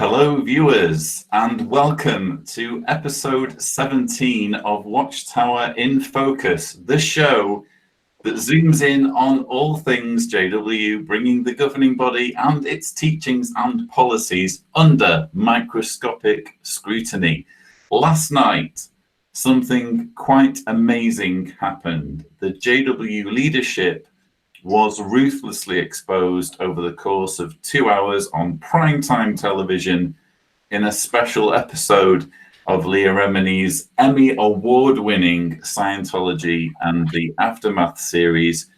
Hello, viewers, and welcome to episode 17 of Watchtower in Focus, the show that zooms in on all things JW, bringing the governing body and its teachings and policies under microscopic scrutiny. Last night, something quite amazing happened. The JW leadership was ruthlessly exposed over the course of 2 hours on primetime television in a special episode of Leah Remini's Emmy award-winning Scientology and the Aftermath series.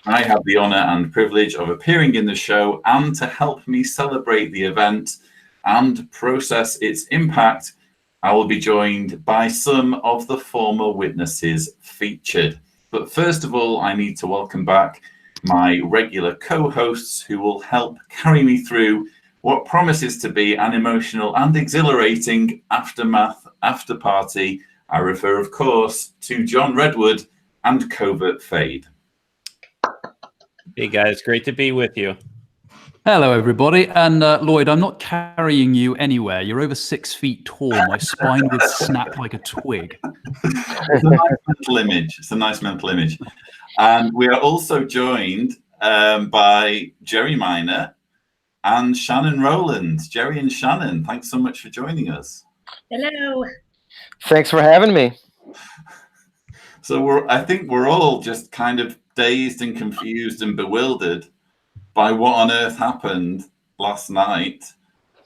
I have the honor and privilege of appearing in the show, and to help me celebrate the event and process its impact, I will be joined by some of the former witnesses featured. But first of all, I need to welcome back my regular co-hosts who will help carry me through what promises to be an emotional and exhilarating aftermath after party. I refer, of course, to John Redwood and Covert Fade. Hey guys, great to be with you. Hello, everybody. And Lloyd, I'm not carrying you anywhere. You're over 6 feet tall. My spine would snap like a twig. It's a nice mental image. It's a nice mental image. And we are also joined by Jerry Minor and Shannon Rowland. Jerry and Shannon, thanks so much for joining us. Hello. Thanks for having me. So I think we're all just kind of dazed and confused and bewildered by what on earth happened last night.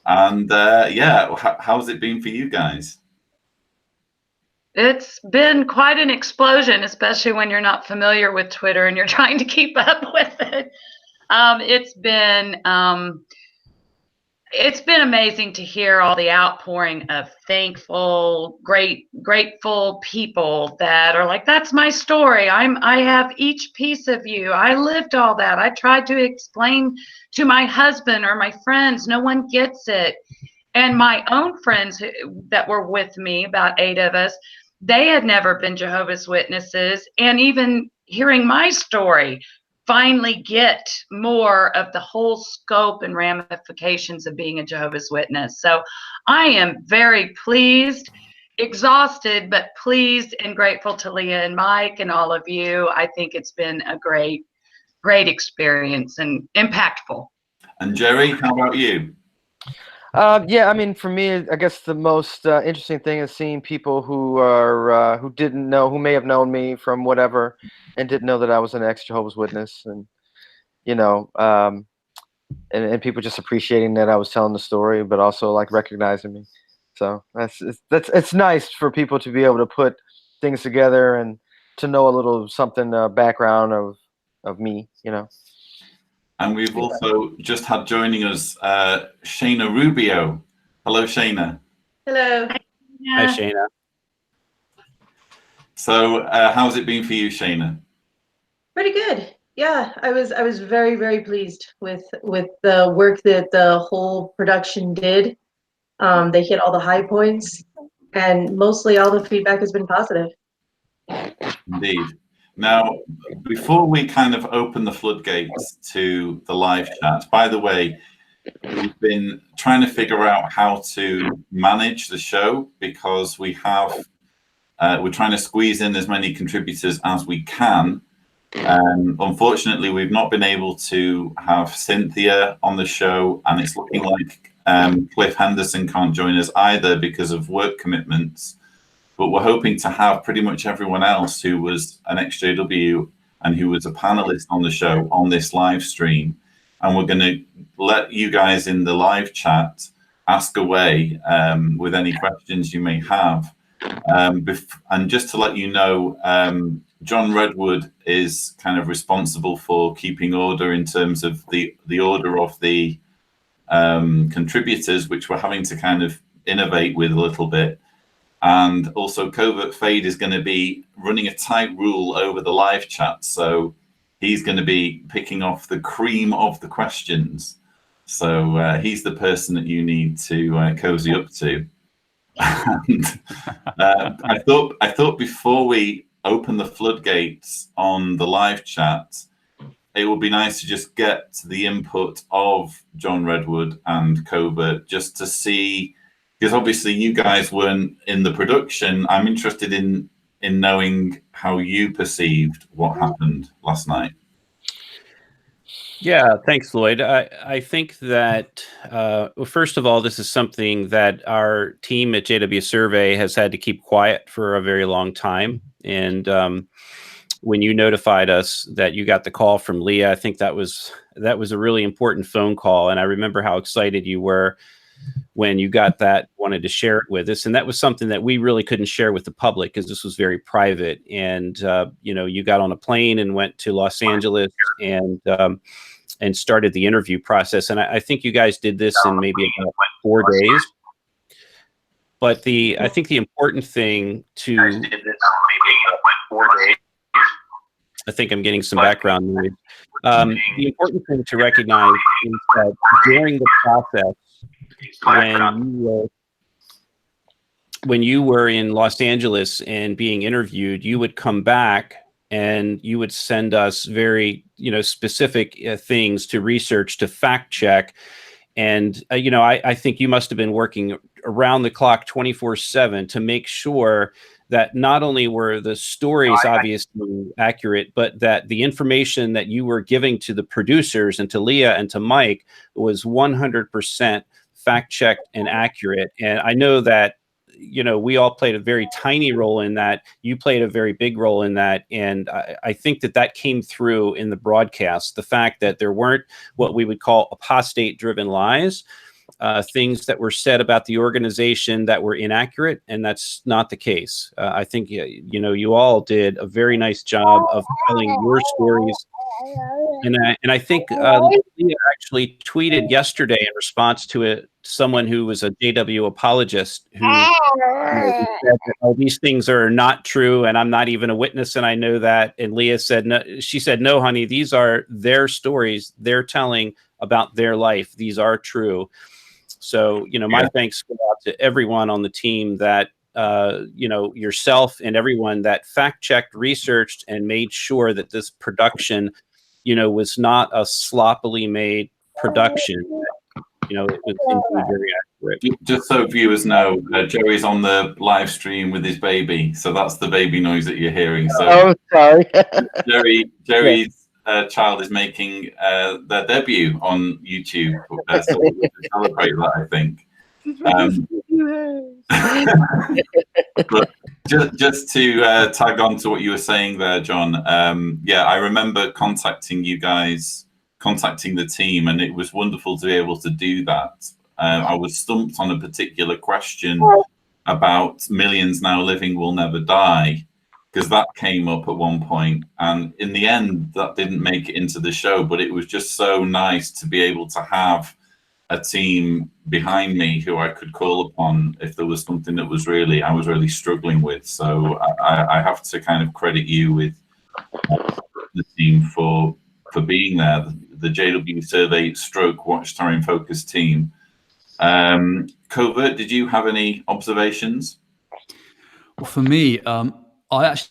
And how's it been for you guys? It's been quite an explosion, especially when you're not familiar with Twitter and you're trying to keep up with it. It's been amazing to hear all the outpouring of thankful, grateful people that are like, that's my story. I have each piece of you. I lived all that. I tried to explain to my husband or my friends. No one gets it. And my own friends that were with me, about 8 of us, they had never been Jehovah's Witnesses. And even hearing my story, finally get more of the whole scope and ramifications of being a Jehovah's Witness. So I am very pleased, exhausted, but pleased and grateful to Leah and Mike and all of you. I think it's been a great experience and impactful. And Jerry, how about you? I mean, for me, I guess the most interesting thing is seeing people who are who didn't know, who may have known me from whatever, and didn't know that I was an ex-Jehovah's Witness, and and people just appreciating that I was telling the story, but also like recognizing me. So it's nice for people to be able to put things together and to know a little something background of me, And we've also just had joining us Shayna Rubio. Hello, Shayna. Hello. Hi, Shayna. So how's it been for you, Shayna? Pretty good. Yeah, I was very, very pleased with the work that the whole production did. They hit all the high points, and mostly all the feedback has been positive. Indeed. Now, before we kind of open the floodgates to the live chat, by the way, we've been trying to figure out how to manage the show because we're trying to squeeze in as many contributors as we can. Unfortunately, we've not been able to have Cynthia on the show, and it's looking like Cliff Henderson can't join us either because of work commitments. But we're hoping to have pretty much everyone else who was an ex-JW and who was a panelist on the show on this live stream. And we're going to let you guys in the live chat ask away with any questions you may have. And just to let you know, John Redwood is kind of responsible for keeping order in terms of the order of the contributors, which we're having to kind of innovate with a little bit. And also Covert Fade is going to be running a tight rule over the live chat. So he's going to be picking off the cream of the questions. So he's the person that you need to cozy up to. And I thought before we open the floodgates on the live chat, it would be nice to just get the input of John Redwood and Covert, just to see, because obviously you guys weren't in the production. I'm interested in knowing how you perceived what happened last night. Yeah, thanks, Lloyd. I think that, well, first of all, this is something that our team at JW Survey has had to keep quiet for a very long time. And when you notified us that you got the call from Leah, I think that was a really important phone call. And I remember how excited you were when you got that, wanted to share it with us. And that was something that we really couldn't share with the public because this was very private. And, you know, you got on a plane and went to Los Angeles and started the interview process. And I think you guys did this in maybe about 4 days. But I think the important thing to, I think I'm getting some background noise. The important thing to recognize is that during the process, when you were in Los Angeles and being interviewed, you would come back and you would send us very, you know, specific things to research, to fact check. And, you know, I think you must have been working around the clock 24/7 to make sure that not only were the stories obviously accurate, but that the information that you were giving to the producers and to Leah and to Mike was 100% fact checked and accurate. And I know that, you know, we all played a very tiny role in that. You played a very big role in that. And I think that came through in the broadcast, the fact that there weren't what we would call apostate driven lies, things that were said about the organization that were inaccurate. And that's not the case. I think, you know, you all did a very nice job of telling your stories. And I think Leah actually tweeted yesterday in response to someone who was a JW apologist who said that, oh, these things are not true and I'm not even a witness and I know that. And Leah said, no, she said, no, honey, these are their stories. They're telling about their life. These are true. So, you know, my thanks go out to everyone on the team that, you know, yourself and everyone that fact checked, researched, and made sure that this production, you know, was not a sloppily made production. You know, it was very accurate. Just so viewers know, Joey's on the live stream with his baby, so that's the baby noise that you're hearing. So, oh, sorry. Jerry's child is making their debut on YouTube, so we'll celebrate that, I think. But just to tag on to what you were saying there, John. Yeah, I remember contacting you guys, contacting the team, and it was wonderful to be able to do that. I was stumped on a particular question about Millions Now Living Will Never Die, because that came up at one point, and in the end that didn't make it into the show, but it was just so nice to be able to have a team behind me who I could call upon if there was something that was I was really struggling with. So I have to kind of credit you with the team for being there, the JW Survey / Watchtower in Focus team. Covert, did you have any observations? Well, for me, I actually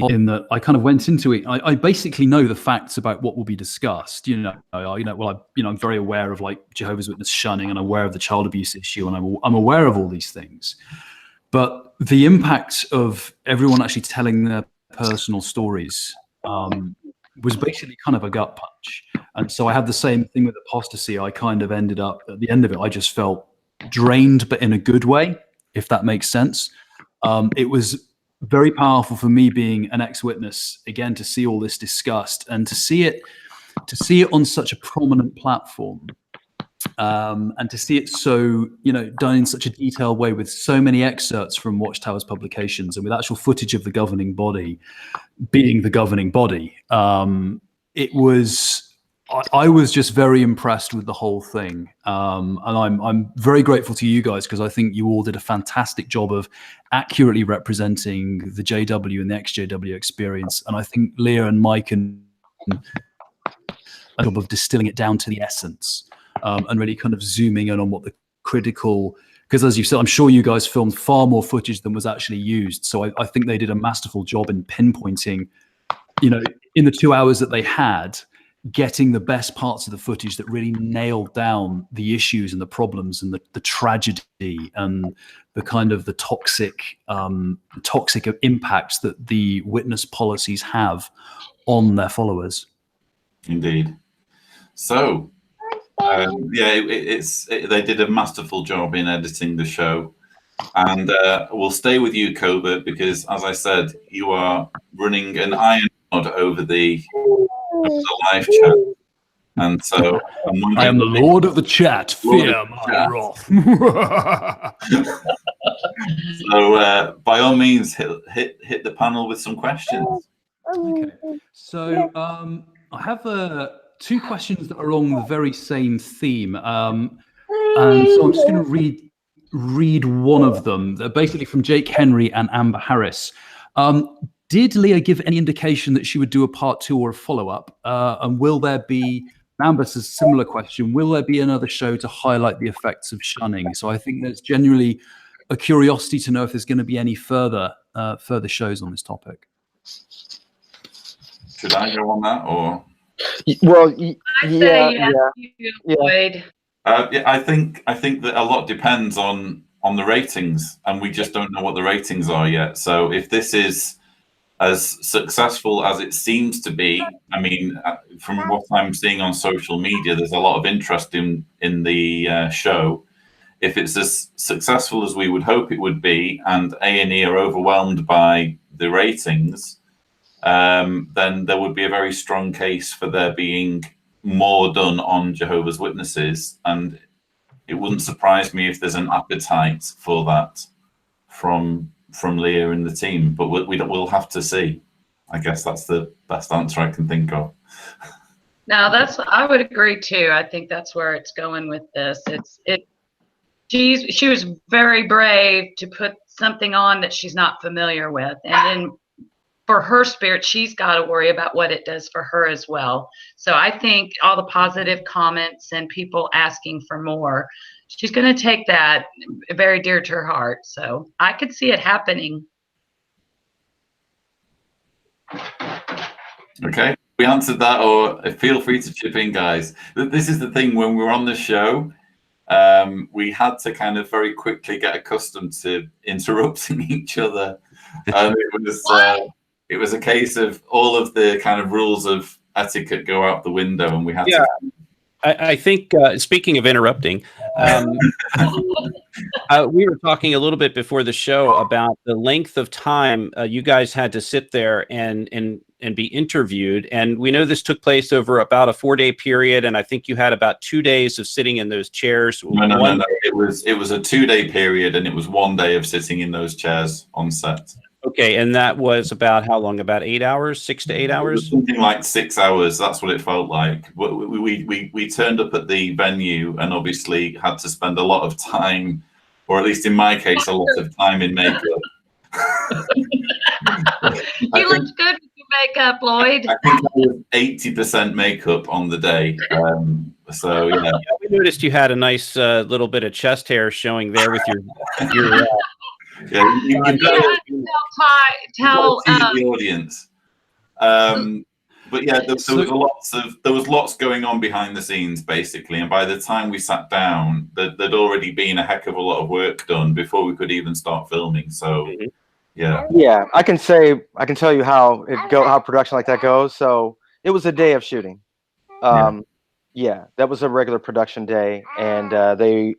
in that I kind of went into it. I basically know the facts about what will be discussed. I'm very aware of like Jehovah's Witness shunning, and aware of the child abuse issue, and I'm aware of all these things. But the impact of everyone actually telling their personal stories was basically kind of a gut punch. And so I had the same thing with apostasy. I kind of ended up at the end of it, I just felt drained, but in a good way, if that makes sense. It was very powerful for me, being an ex-witness, again, to see all this discussed and to see it on such a prominent platform, and to see it so, done in such a detailed way, with so many excerpts from Watchtower's publications and with actual footage of the governing body being the governing body. I was just very impressed with the whole thing, and I'm very grateful to you guys, because I think you all did a fantastic job of accurately representing the JW and the ex-JW experience. And I think Leah and Mike and a job of distilling it down to the essence, and really kind of zooming in on what the critical because as you said, I'm sure you guys filmed far more footage than was actually used. So I think they did a masterful job in pinpointing, in the 2 hours that they had, getting the best parts of the footage that really nailed down the issues and the problems and the tragedy and the kind of the toxic impacts that the witness policies have on their followers. Indeed. So, they did a masterful job in editing the show. And we'll stay with you, Cobert, because, as I said, you are running an iron rod over the live chat. And so I am the Lord of the chat. Fear my wrath. So by all means, hit the panel with some questions. Okay. So I have two questions that are along the very same theme. And so I'm just going to read one of them. They're basically from Jake Henry and Amber Harris. Did Leah give any indication that she would do a part 2 or a follow-up? And will there be, Amber says, similar question, will there be another show to highlight the effects of shunning? So I think there's genuinely a curiosity to know if there's going to be any further shows on this topic. Should I go on that, or? Well, Lloyd. I think that a lot depends on the ratings, and we just don't know what the ratings are yet. So if this is as successful as it seems to be, I mean, from what I'm seeing on social media, there's a lot of interest in the show. If it's as successful as we would hope it would be, and A&E are overwhelmed by the ratings, then there would be a very strong case for there being more done on Jehovah's Witnesses, and it wouldn't surprise me if there's an appetite for that from Leah and the team, but we'll have to see. I guess that's the best answer I can think of. Now I would agree too. I think that's where it's going with this. She was very brave to put something on that she's not familiar with, and then for her spirit, she's got to worry about what it does for her as well. So I think all the positive comments and people asking for more, she's going to take that very dear to her heart. So I could see it happening. Okay, we answered that, or feel free to chip in, guys. This is the thing, when we're on the show, we had to kind of very quickly get accustomed to interrupting each other. It was a case of all of the kind of rules of etiquette go out the window, and we had to. I think, speaking of interrupting, we were talking a little bit before the show about the length of time you guys had to sit there and be interviewed. And we know this took place over about a 4-day period, and I think you had about 2 days of sitting in those chairs. No. It was a 2-day period, and it was 1 day of sitting in those chairs on set. Okay, and that was about how long? About 8 hours, 6 to 8 hours? Something like 6 hours. That's what it felt like. We turned up at the venue and obviously had to spend a lot of time, or at least in my case, a lot of time in makeup. You looked good with your makeup, Lloyd. I think I was 80% makeup on the day. So yeah. We noticed you had a nice little bit of chest hair showing there with your yeah, you tell the audience. But yeah, there was lots going on behind the scenes, basically. And by the time we sat down, there'd already been a heck of a lot of work done before we could even start filming. So yeah, I can tell you how production like that goes. So it was a day of shooting. Yeah, that was a regular production day, and they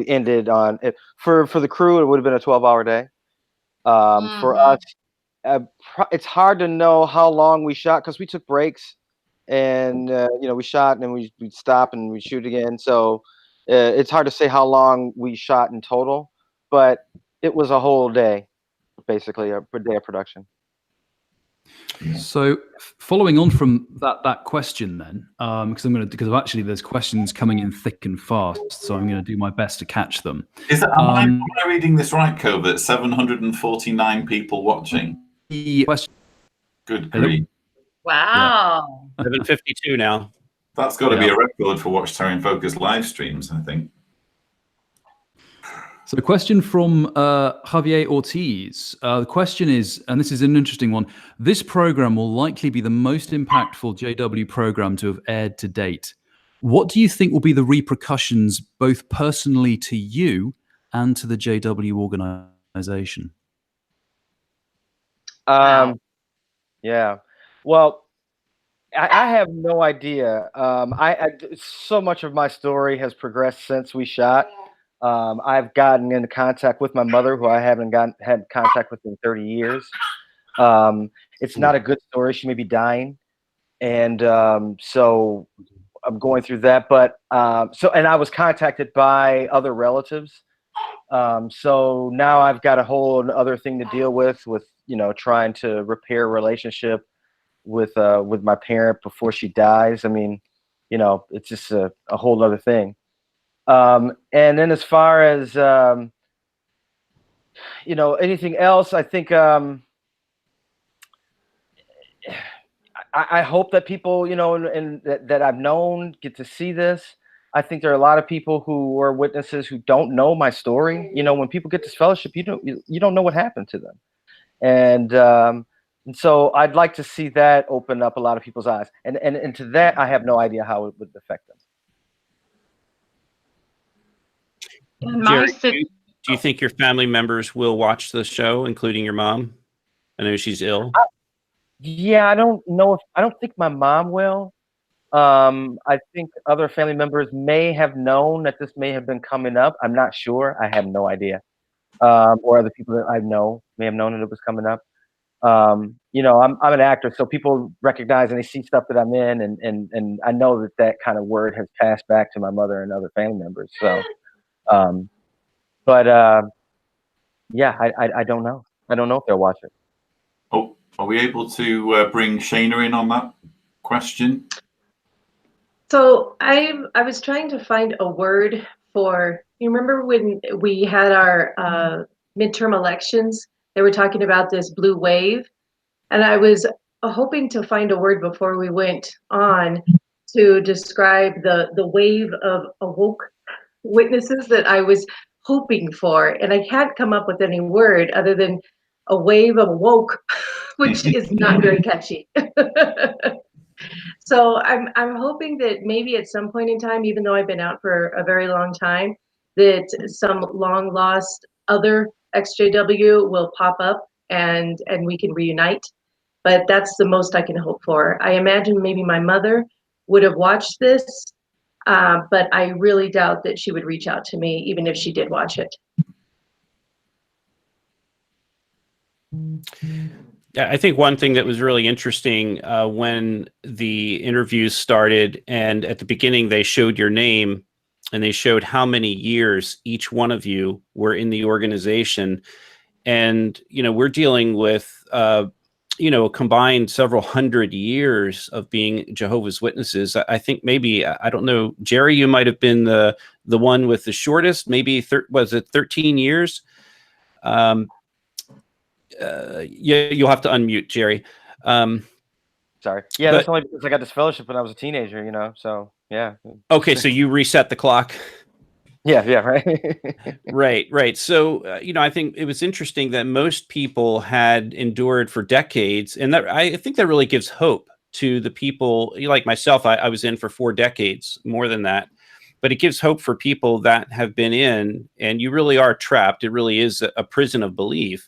ended on it. For the crew, it would have been a 12-hour day. For us, it's hard to know how long we shot because we took breaks, and we shot and then we'd stop and we'd shoot again. So it's hard to say how long we shot in total, but it was a whole day, basically a day of production. So following on from that question then, because actually there's questions coming in thick and fast, so I'm going to do my best to catch them. Am I reading this right, Cobert? 749 people watching. Good grief. Wow. 752 now. That's got to be a record for Watchtower in Focus live streams, I think. So a question from Javier Ortiz. The question is, and this is an interesting one, this program will likely be the most impactful JW program to have aired to date. What do you think will be the repercussions both personally to you and to the JW organization? Wow. Yeah. Well, I have no idea. So much of my story has progressed since we shot. I've gotten into contact with my mother, who I haven't had contact with in 30 years. It's not a good story. She may be dying, and so I'm going through that. But and I was contacted by other relatives. So now I've got a whole other thing to deal with trying to repair a relationship with my parent before she dies. I mean, it's just a whole other thing. And then as far as anything else, I think I hope that people and that I've known get to see this. I think there are a lot of people who are witnesses who don't know my story. When people get this fellowship, you don't know what happened to them, and so I'd like to see that open up a lot of people's eyes. And to that, I have no idea how it would affect them. Jerry, do you think your family members will watch the show, including your mom? I know she's ill. Yeah, I don't know I don't think my mom will. I think other family members may have known that this may have been coming up. I'm not sure. I have no idea. Or other people that I know may have known that it was coming up. I'm an actor, so people recognize and they see stuff that I'm in, and I know that kind of word has passed back to my mother and other family members. So, but yeah, I don't know. I don't know if they'll watch it. Oh, are we able to bring Shayna in on that question? So I was trying to find a word for, you remember when we had our midterm elections, they were talking about this blue wave, and I was hoping to find a word before we went on to describe the wave of awoke witnesses that I was hoping for, and I can't come up with any word other than a wave of woke, which is not very catchy. So I'm hoping that maybe at some point in time, even though I've been out for a very long time, that some long lost other XJW will pop up and we can reunite. But that's the most I can hope for. I imagine maybe my mother would have watched this, but I really doubt that she would reach out to me, even if she did watch it. Yeah, I think one thing that was really interesting when the interviews started, and at the beginning they showed your name and they showed how many years each one of you were in the organization. And, we're dealing with, a combined several hundred years of being Jehovah's Witnesses. I think maybe, I don't know, Jerry, you might have been the one with the shortest, maybe, was it 13 years? Yeah, you'll have to unmute, Jerry. Sorry. Yeah, that's only because I got this fellowship when I was a teenager, so yeah. Okay, so you reset the clock. Yeah, right. Right. So, I think it was interesting that most people had endured for decades, and that I think that really gives hope to the people like myself. I was in for 4 decades, more than that, but it gives hope for people that have been in, and you really are trapped. It really is a prison of belief.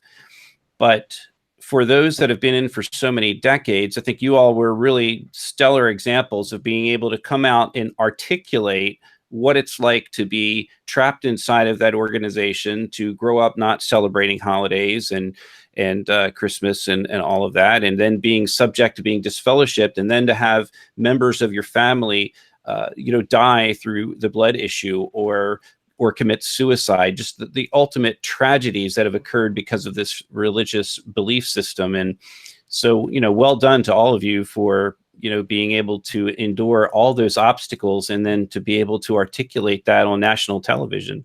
But for those that have been in for so many decades, I think you all were really stellar examples of being able to come out and articulate what it's like to be trapped inside of that organization, to grow up not celebrating holidays and Christmas and all of that, and then being subject to being disfellowshipped, and then to have members of your family, die through the blood issue or commit suicide, just the ultimate tragedies that have occurred because of this religious belief system. And so, well done to all of you for, being able to endure all those obstacles and then to be able to articulate that on national television.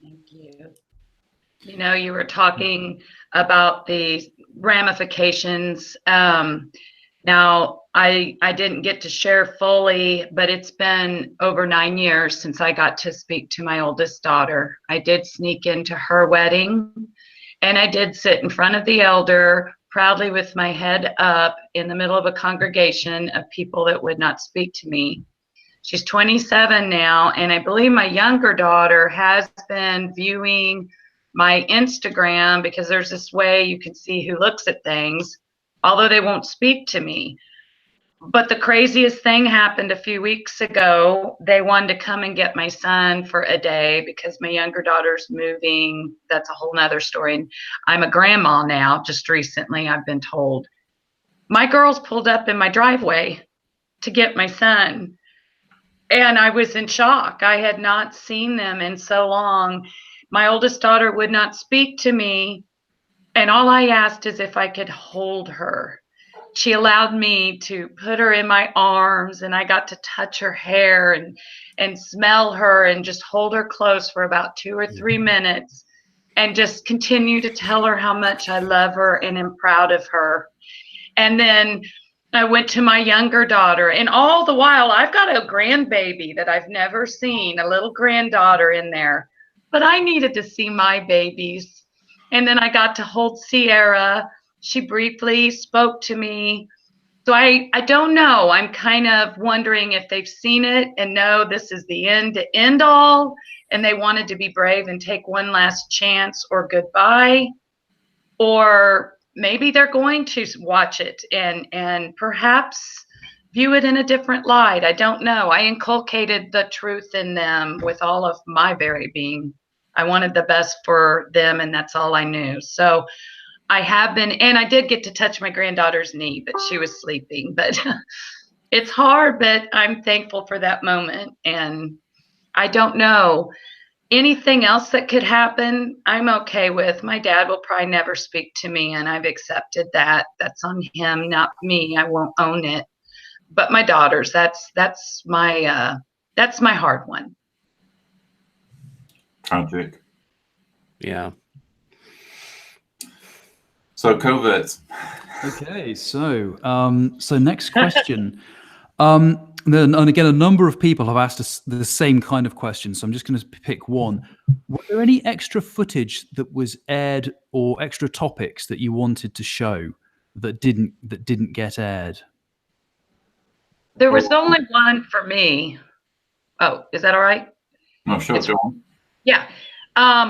Thank you. You were talking about the ramifications. Now, I didn't get to share fully, but it's been over 9 years since I got to speak to my oldest daughter. I did sneak into her wedding, and I did sit in front of the elder proudly with my head up in the middle of a congregation of people that would not speak to me. She's 27 now, and I believe my younger daughter has been viewing my Instagram, because there's this way you can see who looks at things, although they won't speak to me. But the craziest thing happened a few weeks ago. They wanted to come and get my son for a day because my younger daughter's moving. That's a whole nother story. And I'm a grandma now, just recently, I've been told. My girls pulled up in my driveway to get my son. And I was in shock. I had not seen them in so long. My oldest daughter would not speak to me. And all I asked is if I could hold her. She allowed me to put her in my arms, and I got to touch her hair and smell her and just hold her close for about 2 or 3 minutes and just continue to tell her how much I love her and am proud of her. And then I went to my younger daughter, and all the while I've got a grandbaby that I've never seen, a little granddaughter in there, but I needed to see my babies. And then I got to hold Sierra. She briefly spoke to me. So I don't know. I'm kind of wondering if they've seen it and know this is the end to end all, and they wanted to be brave and take one last chance or goodbye, or maybe they're going to watch it and perhaps view it in a different light. I don't know. I inculcated the truth in them with all of my very being. I wanted the best for them, and that's all I knew. So I have been, and I did get to touch my granddaughter's knee, but she was sleeping. But it's hard, but I'm thankful for that moment. And I don't know. Anything else that could happen, I'm okay with. My dad will probably never speak to me, and I've accepted that. That's on him, not me. I won't own it. But my daughters, that's my hard one. Tragic. Yeah. So covert. Okay, so next question. And again, a number of people have asked us the same kind of question, so I'm just going to pick one. Were there any extra footage that was aired or extra topics that you wanted to show that didn't get aired? There was only one for me. Oh, is that all right? No, sure, go on. Yeah.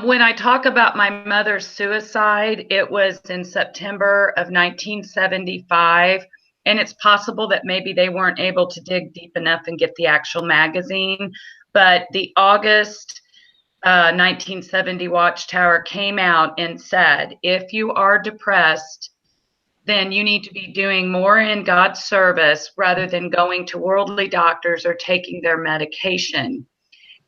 When I talk about my mother's suicide, it was in September of 1975. And it's possible that maybe they weren't able to dig deep enough and get the actual magazine. But the August 1970 Watchtower came out and said, if you are depressed, then you need to be doing more in God's service rather than going to worldly doctors or taking their medication.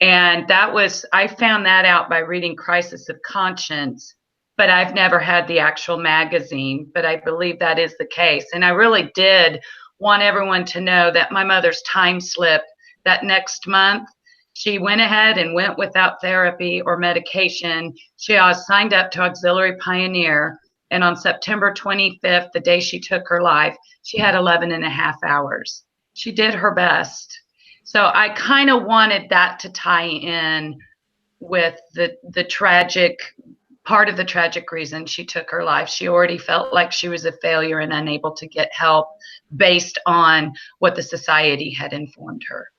And I found that out by reading Crisis of Conscience, but I've never had the actual magazine, but I believe that is the case. And I really did want everyone to know that my mother's time slip that next month, she went ahead and went without therapy or medication. She signed up to Auxiliary Pioneer. And on September 25th, the day she took her life, she had 11 and a half hours. She did her best. So I kind of wanted that to tie in with the tragic part of the tragic reason she took her life. She already felt like she was a failure and unable to get help based on what the society had informed her.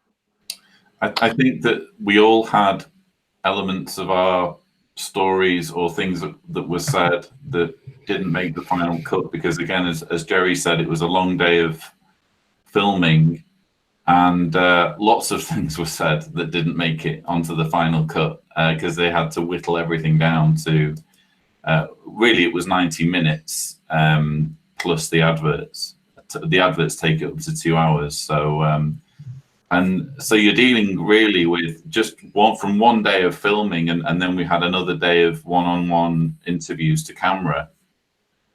I think that we all had elements of our stories or things that were said that didn't make the final cut because, again, as Jerry said, it was a long day of filming, and lots of things were said that didn't make it onto the final cut because they had to whittle everything down to really it was 90 minutes plus the adverts. The adverts take it up to 2 hours. So and so you're dealing really with just from one day of filming, and then we had another day of one-on-one interviews to camera.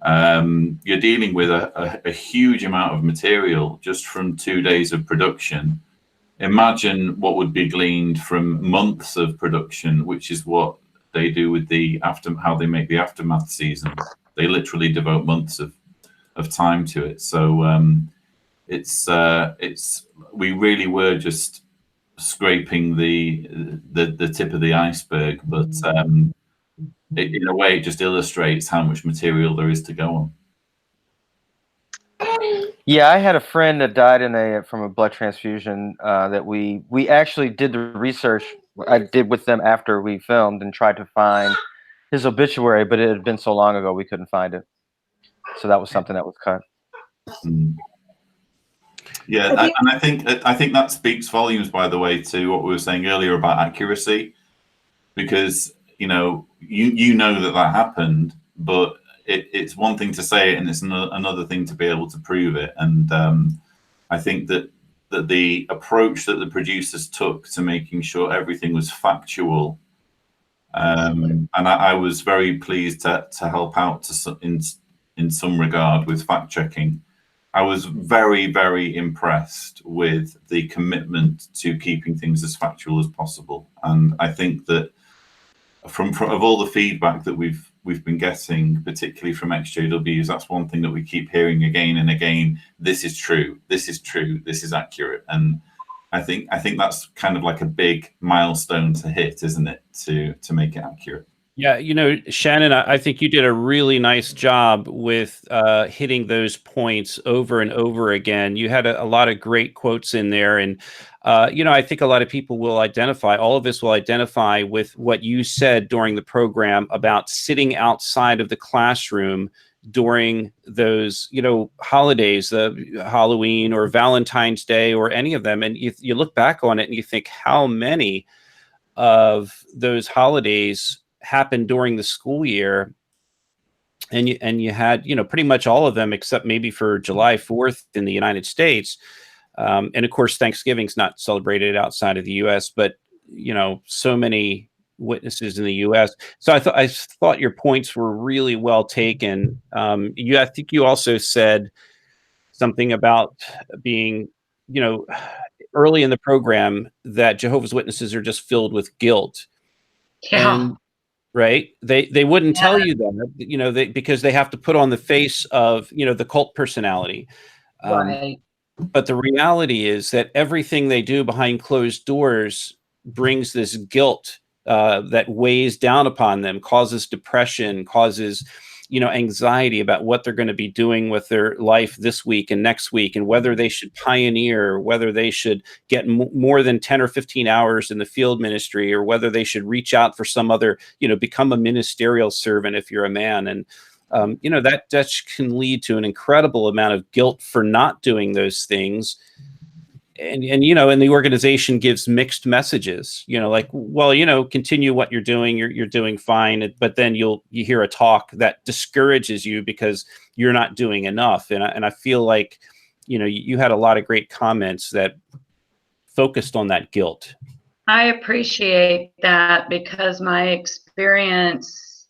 You're dealing with a huge amount of material just from 2 days of production. Imagine what would be gleaned from months of production, which is what they do with how they make the aftermath seasons. They literally devote months of time to it. So it's we really were just scraping the tip of the iceberg, but in a way, it just illustrates how much material there is to go on. Yeah, I had a friend that died from a blood transfusion that we actually did the research I did with them after we filmed and tried to find his obituary, but it had been so long ago we couldn't find it. So that was something that was cut. Yeah, and I think that speaks volumes, by the way, to what we were saying earlier about accuracy, because you know that happened, but it's one thing to say it, and it's another thing to be able to prove it. And I think that the approach that the producers took to making sure everything was factual, and I was very pleased to help out in some regard with fact checking. I was very, very impressed with the commitment to keeping things as factual as possible, and I think that from of all the feedback that we've been getting, particularly from XJWs, that's one thing that we keep hearing again and again. This is true. This is true. This is accurate. And I think that's kind of like a big milestone to hit, isn't it? To make it accurate. Yeah, you know, Shannon, I think you did a really nice job with hitting those points over and over again. You had a lot of great quotes in there. And, you know, I think a lot of people will identify, all of us will identify with what you said during the program about sitting outside of the classroom during those, you know, holidays, Halloween or Valentine's Day or any of them. And you look back on it and you think how many of those holidays happened during the school year, and you had, you know, pretty much all of them except maybe for July 4th in the United States, and of course Thanksgiving's not celebrated outside of the U.S., but you know, so many witnesses in the U.S. So I thought your points were really well taken. I think you also said something about being, you know, early in the program that Jehovah's Witnesses are just filled with guilt. Yeah. And right, they wouldn't tell you that, you know, because they have to put on the face of, you know, the cult personality. Right. But the reality is that everything they do behind closed doors brings this guilt that weighs down upon them, causes depression, causes, you know, anxiety about what they're going to be doing with their life this week and next week, and whether they should pioneer, whether they should get more than 10 or 15 hours in the field ministry, or whether they should reach out for some other, you know, become a ministerial servant if you're a man. And, you know, that can lead to an incredible amount of guilt for not doing those things. And you know, and the organization gives mixed messages, you know, like, well, you know, continue what you're doing, you're doing fine, but then you hear a talk that discourages you because you're not doing enough. And I feel like, you know, you had a lot of great comments that focused on that guilt. I appreciate that, because my experience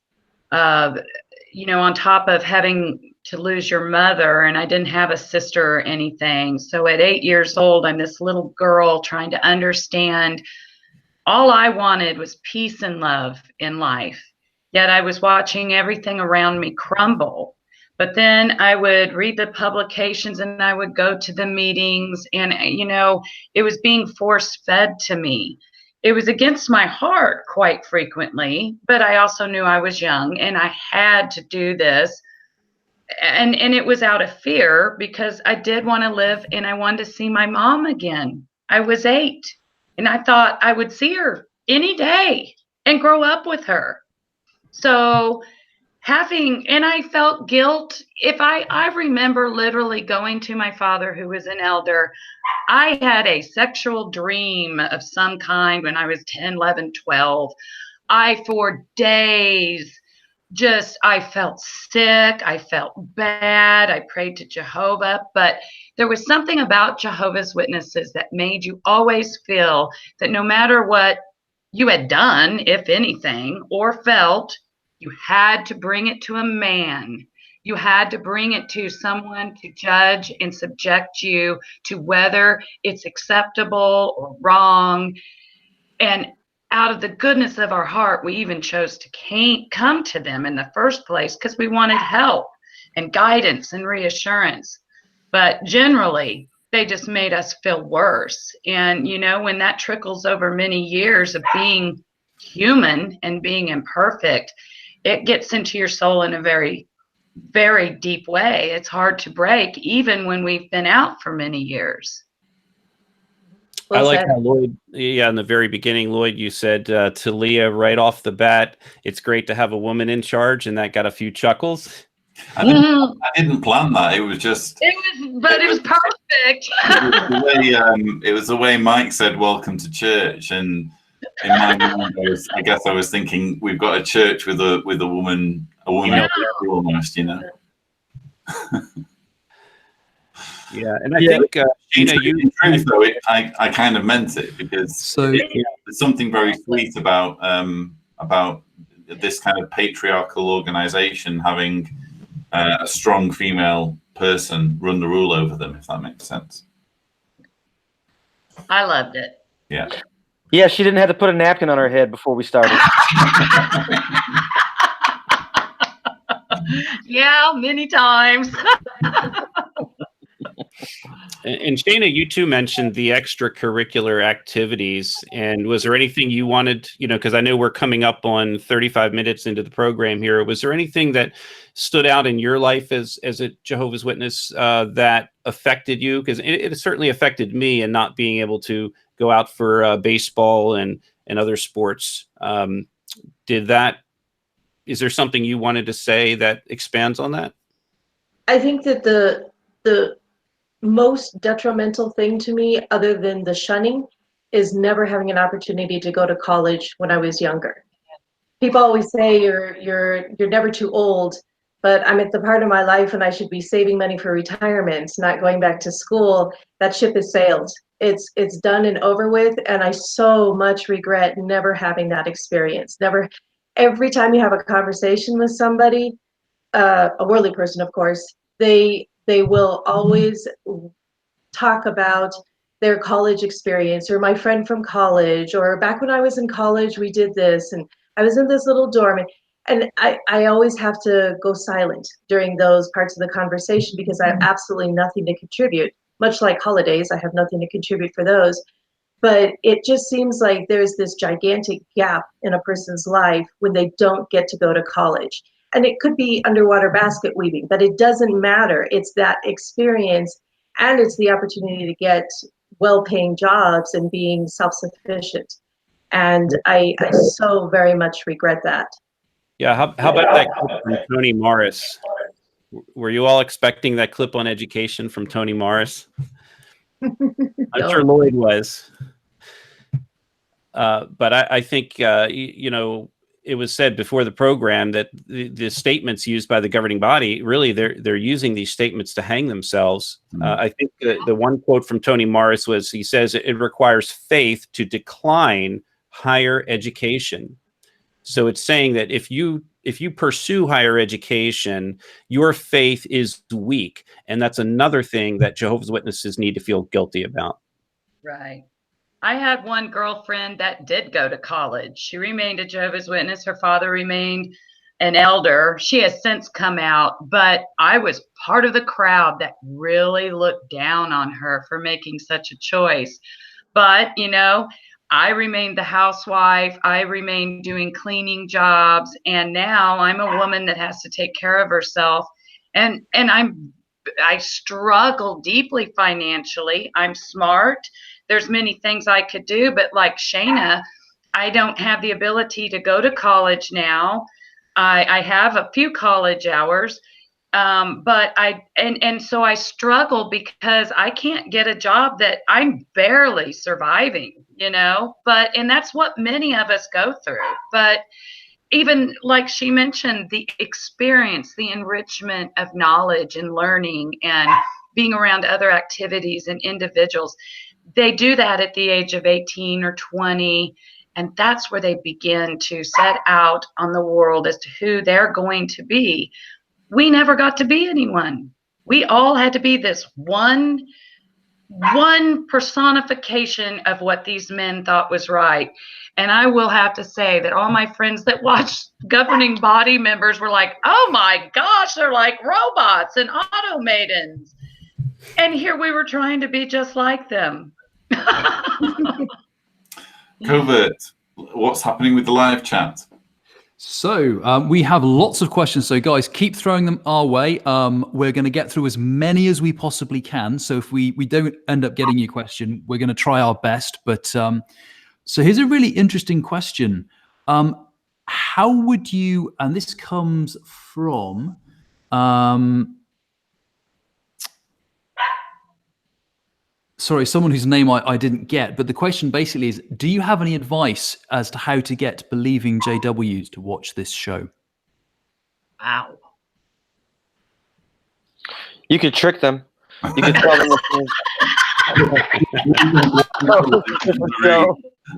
of, you know, on top of having to lose your mother, and I didn't have a sister or anything. So at 8 years old, I'm this little girl trying to understand. All I wanted was peace and love in life. Yet I was watching everything around me crumble. But then I would read the publications and I would go to the meetings, and, you know, it was being force fed to me. It was against my heart quite frequently, but I also knew I was young and I had to do this. And it was out of fear, because I did want to live and I wanted to see my mom again. I was 8 and I thought I would see her any day and grow up with her. So and I felt guilt. If I remember literally going to my father, who was an elder. I had a sexual dream of some kind when I was 10, 11, 12. For days, I felt sick. I felt bad. I prayed to Jehovah, but there was something about Jehovah's Witnesses that made you always feel that no matter what you had done, if anything, or felt, you had to bring it to a man. You had to bring it to someone to judge and subject you to whether it's acceptable or wrong. And out of the goodness of our heart, we even chose to come to them in the first place because we wanted help and guidance and reassurance. But generally, they just made us feel worse. And, you know, when that trickles over many years of being human and being imperfect, it gets into your soul in a very, very deep way. It's hard to break, even when we've been out for many years. I like how Lloyd, in the very beginning, Lloyd, you said to Leah right off the bat, it's great to have a woman in charge, and that got a few chuckles. I didn't plan that. It was just. It was perfect. It was the way Mike said, "Welcome to church," and in my mind, I guess I was thinking we've got a church with a woman, almost, you know. Yeah, and I think in truth, though, I kind of meant it, because there's something very sweet about this kind of patriarchal organization having a strong female person run the rule over them, if that makes sense. I loved it. Yeah. Yeah, she didn't have to put a napkin on her head before we started. Yeah, many times. And Shayna, you too mentioned the extracurricular activities. And was there anything you wanted, you know, because I know we're coming up on 35 minutes into the program here. Was there anything that stood out in your life as a Jehovah's Witness that affected you? Because it certainly affected me, and not being able to go out for baseball and other sports. Is there something you wanted to say that expands on that? I think that the most detrimental thing to me, other than the shunning, is never having an opportunity to go to college when I was younger. People always say you're never too old, but I'm at the part of my life when I should be saving money for retirement, not going back to school. That ship has sailed. It's done and over with, and I so much regret never having that experience. Never. Every time you have a conversation with somebody, a worldly person, of course, they will always talk about their college experience, or my friend from college, or back when I was in college, we did this, and I was in this little dorm. And I always have to go silent during those parts of the conversation, because I have absolutely nothing to contribute. Much like holidays, I have nothing to contribute for those. But it just seems like there's this gigantic gap in a person's life when they don't get to go to college. And it could be underwater basket weaving, but it doesn't matter. It's that experience, and it's the opportunity to get well-paying jobs and being self-sufficient. And I so very much regret that. Yeah, how about that clip from Toni Morris? Were you all expecting that clip on education from Toni Morris? I'm sure Lloyd was. But I think, you know, it was said before the program that the statements used by the governing body, really, they're using these statements to hang themselves. I think the one quote from Toni Morris was, he says, it requires faith to decline higher education. So it's saying that if you pursue higher education, your faith is weak. And that's another thing that Jehovah's Witnesses need to feel guilty about. Right. I had one girlfriend that did go to college. She remained a Jehovah's Witness. Her father remained an elder. She has since come out, but I was part of the crowd that really looked down on her for making such a choice. But, you know, I remained the housewife. I remained doing cleaning jobs. And now I'm a woman that has to take care of herself. And I struggle deeply financially. I'm smart. There's many things I could do, but like Shayna, I don't have the ability to go to college now. I have a few college hours, but so I struggle because I can't get a job that I'm barely surviving, you know, and that's what many of us go through. But even like she mentioned, the experience, the enrichment of knowledge and learning and being around other activities and individuals, they do that at the age of 18 or 20. And that's where they begin to set out on the world as to who they're going to be. We never got to be anyone. We all had to be this one personification of what these men thought was right. And I will have to say that all my friends that watched governing body members were like, oh my gosh, they're like robots and automatons. And here we were trying to be just like them. Covert, what's happening with the live chat? So we have lots of questions. So guys, keep throwing them our way. We're going to get through as many as we possibly can. So if we don't end up getting your question, we're going to try our best. But so here's a really interesting question. How would you, and this comes from, sorry, someone whose name I didn't get, but the question basically is, do you have any advice as to how to get believing JWs to watch this show? Wow. You could trick them. You could tell them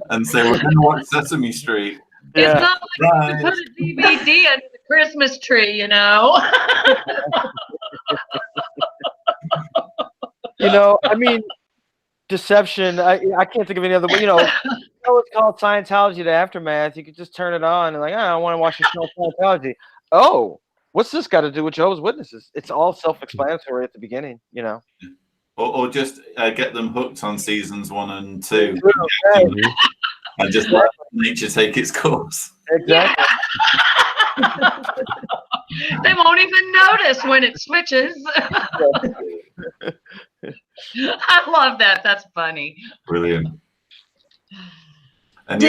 and say, we're going to watch Sesame Street. It's not like you put a DVD under the Christmas tree, you know. You know, I mean, deception. I can't think of any other way. You know, it's called Scientology, the aftermath. You could just turn it on and like, I want to watch the show Scientology. Oh, what's this got to do with Jehovah's Witnesses? It's all self-explanatory at the beginning, you know. Or just get them hooked on seasons 1 and 2. And just let nature take its course. Exactly. They won't even notice when it switches. I love that. That's funny. Brilliant. And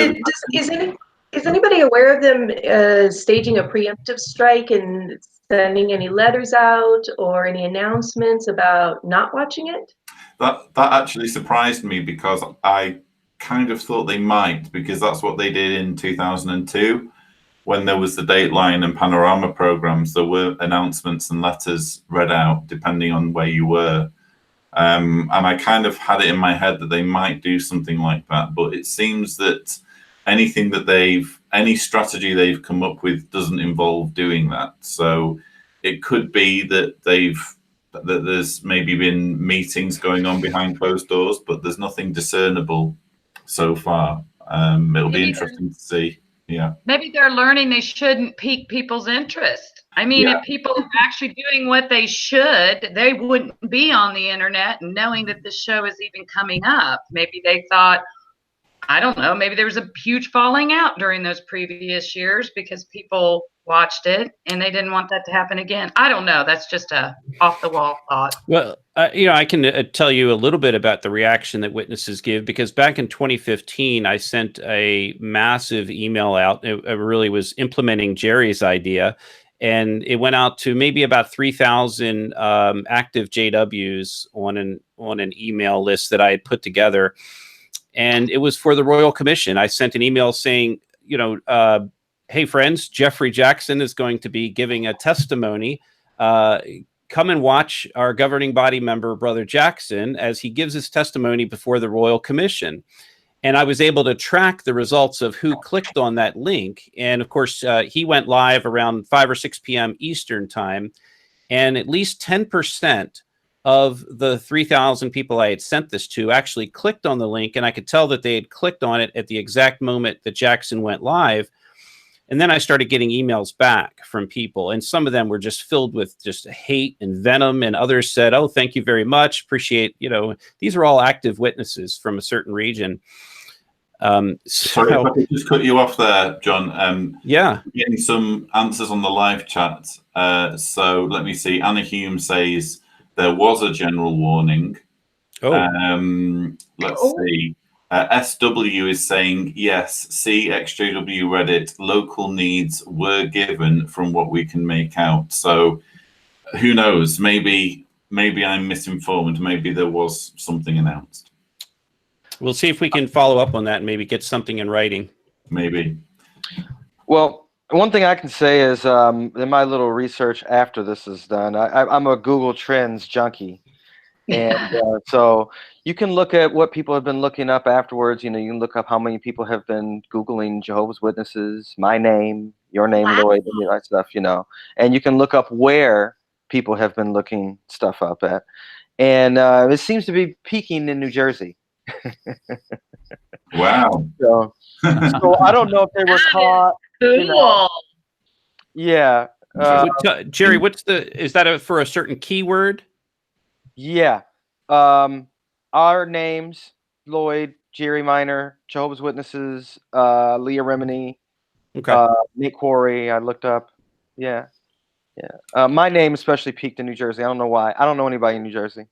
Is anybody aware of them staging a preemptive strike and sending any letters out or any announcements about not watching it? that actually surprised me, because I kind of thought they might, because that's what they did in 2002 when there was the Dateline and Panorama programs. There were announcements and letters read out depending on where you were, and I kind of had it in my head that they might do something like that, but it seems that any strategy they've come up with doesn't involve doing that. So it could be that there's maybe been meetings going on behind closed doors, but there's nothing discernible so far. It'll be interesting to see. Yeah. Maybe they're learning they shouldn't pique people's interest. I mean, if people are actually doing what they should, they wouldn't be on the internet and knowing that this show is even coming up. Maybe they thought, I don't know, maybe there was a huge falling out during those previous years because people watched it and they didn't want that to happen again. I don't know. That's just a off the wall thought. Well, I can tell you a little bit about the reaction that witnesses give, because back in 2015, I sent a massive email out. It really was implementing Jerry's idea, and it went out to maybe about 3,000 active JWs on an email list that I had put together. And it was for the Royal Commission. I sent an email saying, hey, friends, Jeffrey Jackson is going to be giving a testimony. Come and watch our governing body member, Brother Jackson, as he gives his testimony before the Royal Commission. And I was able to track the results of who clicked on that link. And of course, he went live around 5 or 6 p.m. Eastern time. And at least 10% of the 3,000 people I had sent this to actually clicked on the link. And I could tell that they had clicked on it at the exact moment that Jackson went live. And then I started getting emails back from people, and some of them were just filled with just hate and venom, and others said, oh, thank you very much, appreciate, these are all active witnesses from a certain region. Sorry, if I could just cut you off there, John. Yeah. Getting some answers on the live chat. So let me see. Anna Hume says there was a general warning. Let's see. SW is saying, yes, see XJW Reddit, local needs were given from what we can make out. So who knows? Maybe I'm misinformed. Maybe there was something announced. We'll see if we can follow up on that and maybe get something in writing. Maybe. Well, one thing I can say is in my little research after this is done, I'm a Google Trends junkie. And so you can look at what people have been looking up afterwards. You can look up how many people have been Googling Jehovah's Witnesses, my name, your name, Lloyd, and that stuff, And you can look up where people have been looking stuff up at. And it seems to be peaking in New Jersey. Wow. So I don't know if they were caught. Cool. Yeah. Jerry, is that for a certain keyword? Yeah. Our names: Lloyd, Jerry Minor, Jehovah's Witnesses, Leah Remini, Okay. Nick Quarry. I looked up. Yeah. Yeah. My name especially peaked in New Jersey. I don't know why. I don't know anybody in New Jersey.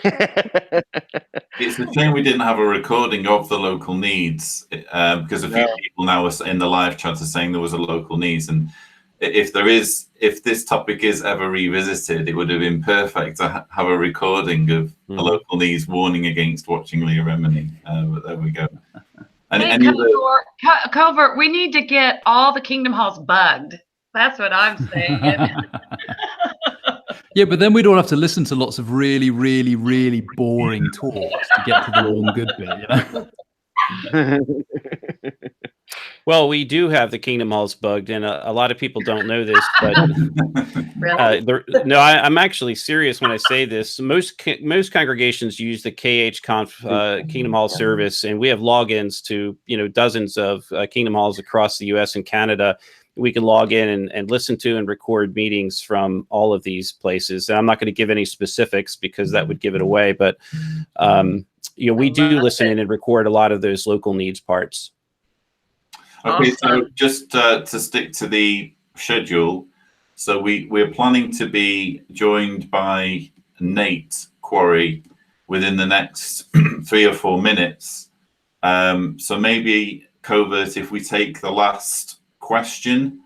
It's a shame we didn't have a recording of the local needs, because a few people now are in the live chat are saying there was a local needs, and if this topic is ever revisited, it would have been perfect to have a recording of a local needs warning against watching Leah Remini. But there we go. Hey, Covert, we need to get all the Kingdom Halls bugged. That's what I'm saying. Yeah, but then we don't have to listen to lots of really, really, really boring talks to get to the warm good bit, Well, we do have the Kingdom Halls bugged, and a lot of people don't know this, but I'm actually serious when I say this. Most congregations use the Kingdom Hall service, and we have logins to dozens of Kingdom Halls across the U.S. and Canada. We can log in and listen to and record meetings from all of these places. And I'm not going to give any specifics because that would give it away, but we do listen in and record a lot of those local needs parts. Okay, so just to stick to the schedule, so we're planning to be joined by Nate Quarry within the next 3 or 4 minutes. So maybe, Covert, if we take the last question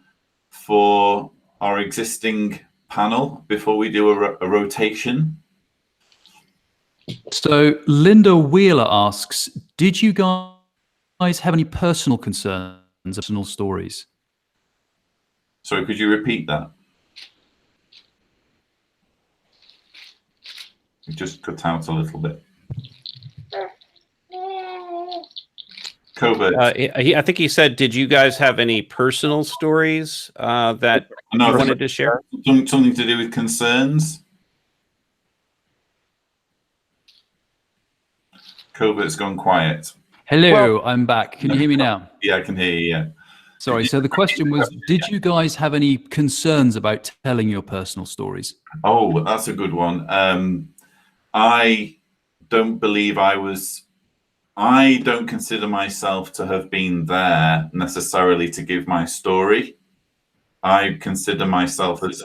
for our existing panel before we do a rotation. So Linda Wheeler asks, did you guys have any personal concerns, personal stories? Sorry, could you repeat that? It just cut out a little bit. Covert. I think he said, did you guys have any personal stories that you wanted to share? Something to do with concerns? Covert's gone quiet. Hello, I'm back. Can you hear me now? Yeah, I can hear you, yeah. Sorry, so the question was, did you guys have any concerns about telling your personal stories? Oh, that's a good one. I don't believe I don't consider myself to have been there necessarily to give my story. I consider myself as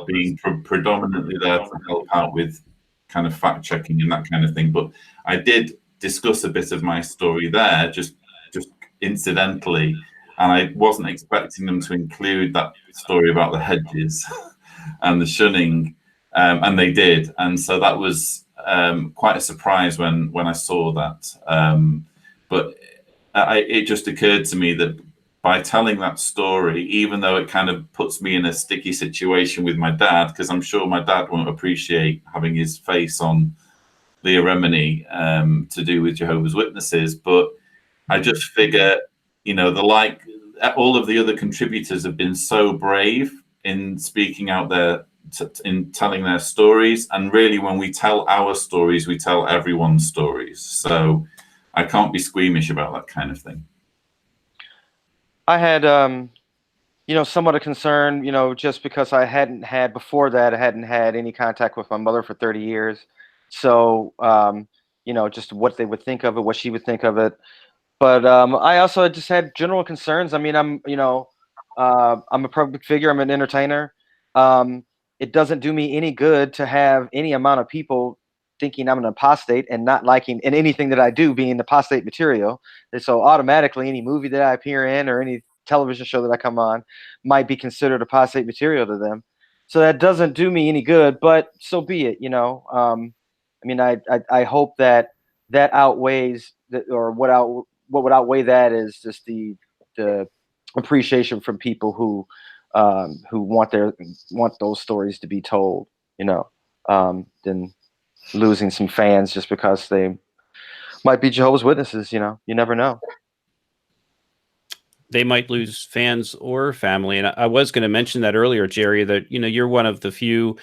being predominantly there to help out with kind of fact checking and that kind of thing. But I did discuss a bit of my story there, just incidentally, and I wasn't expecting them to include that story about the hedges and the shunning, and they did, and so that was quite a surprise when I saw that. But it just occurred to me that by telling that story, even though it kind of puts me in a sticky situation with my dad, because I'm sure my dad won't appreciate having his face on Leah Remini to do with Jehovah's Witnesses, but I just figure, all of the other contributors have been so brave in speaking out there, in telling their stories, and really when we tell our stories, we tell everyone's stories. So I can't be squeamish about that kind of thing. I had, somewhat a concern, just because I hadn't had any contact with my mother for 30 years. So, just what they would think of it, what she would think of it. But I also just had general concerns. I mean, I'm a public figure. I'm an entertainer. It doesn't do me any good to have any amount of people thinking I'm an apostate and not liking and anything that I do being apostate material. And so automatically any movie that I appear in or any television show that I come on might be considered apostate material to them. So that doesn't do me any good, but so be it, I hope that outweighs or what would outweigh that is just the appreciation from people who want those stories to be told, than losing some fans just because they might be Jehovah's Witnesses. You never know. They might lose fans or family. And I was going to mention that earlier, Jerry, that, you're one of the few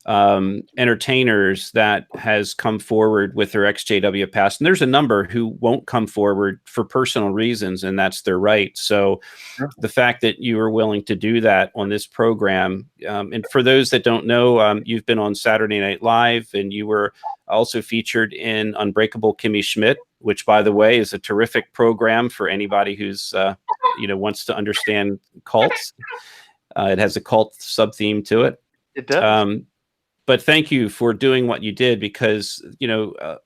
entertainers that has come forward with their ex-JW past, and there's a number who won't come forward for personal reasons, and that's their right. So the fact that you were willing to do that on this program, and for those that don't know, you've been on Saturday Night Live, and you were also featured in Unbreakable Kimmy Schmidt, which, by the way, is a terrific program for anybody who's wants to understand cults. It has a cult sub-theme to it. It does. But thank you for doing what you did, because, a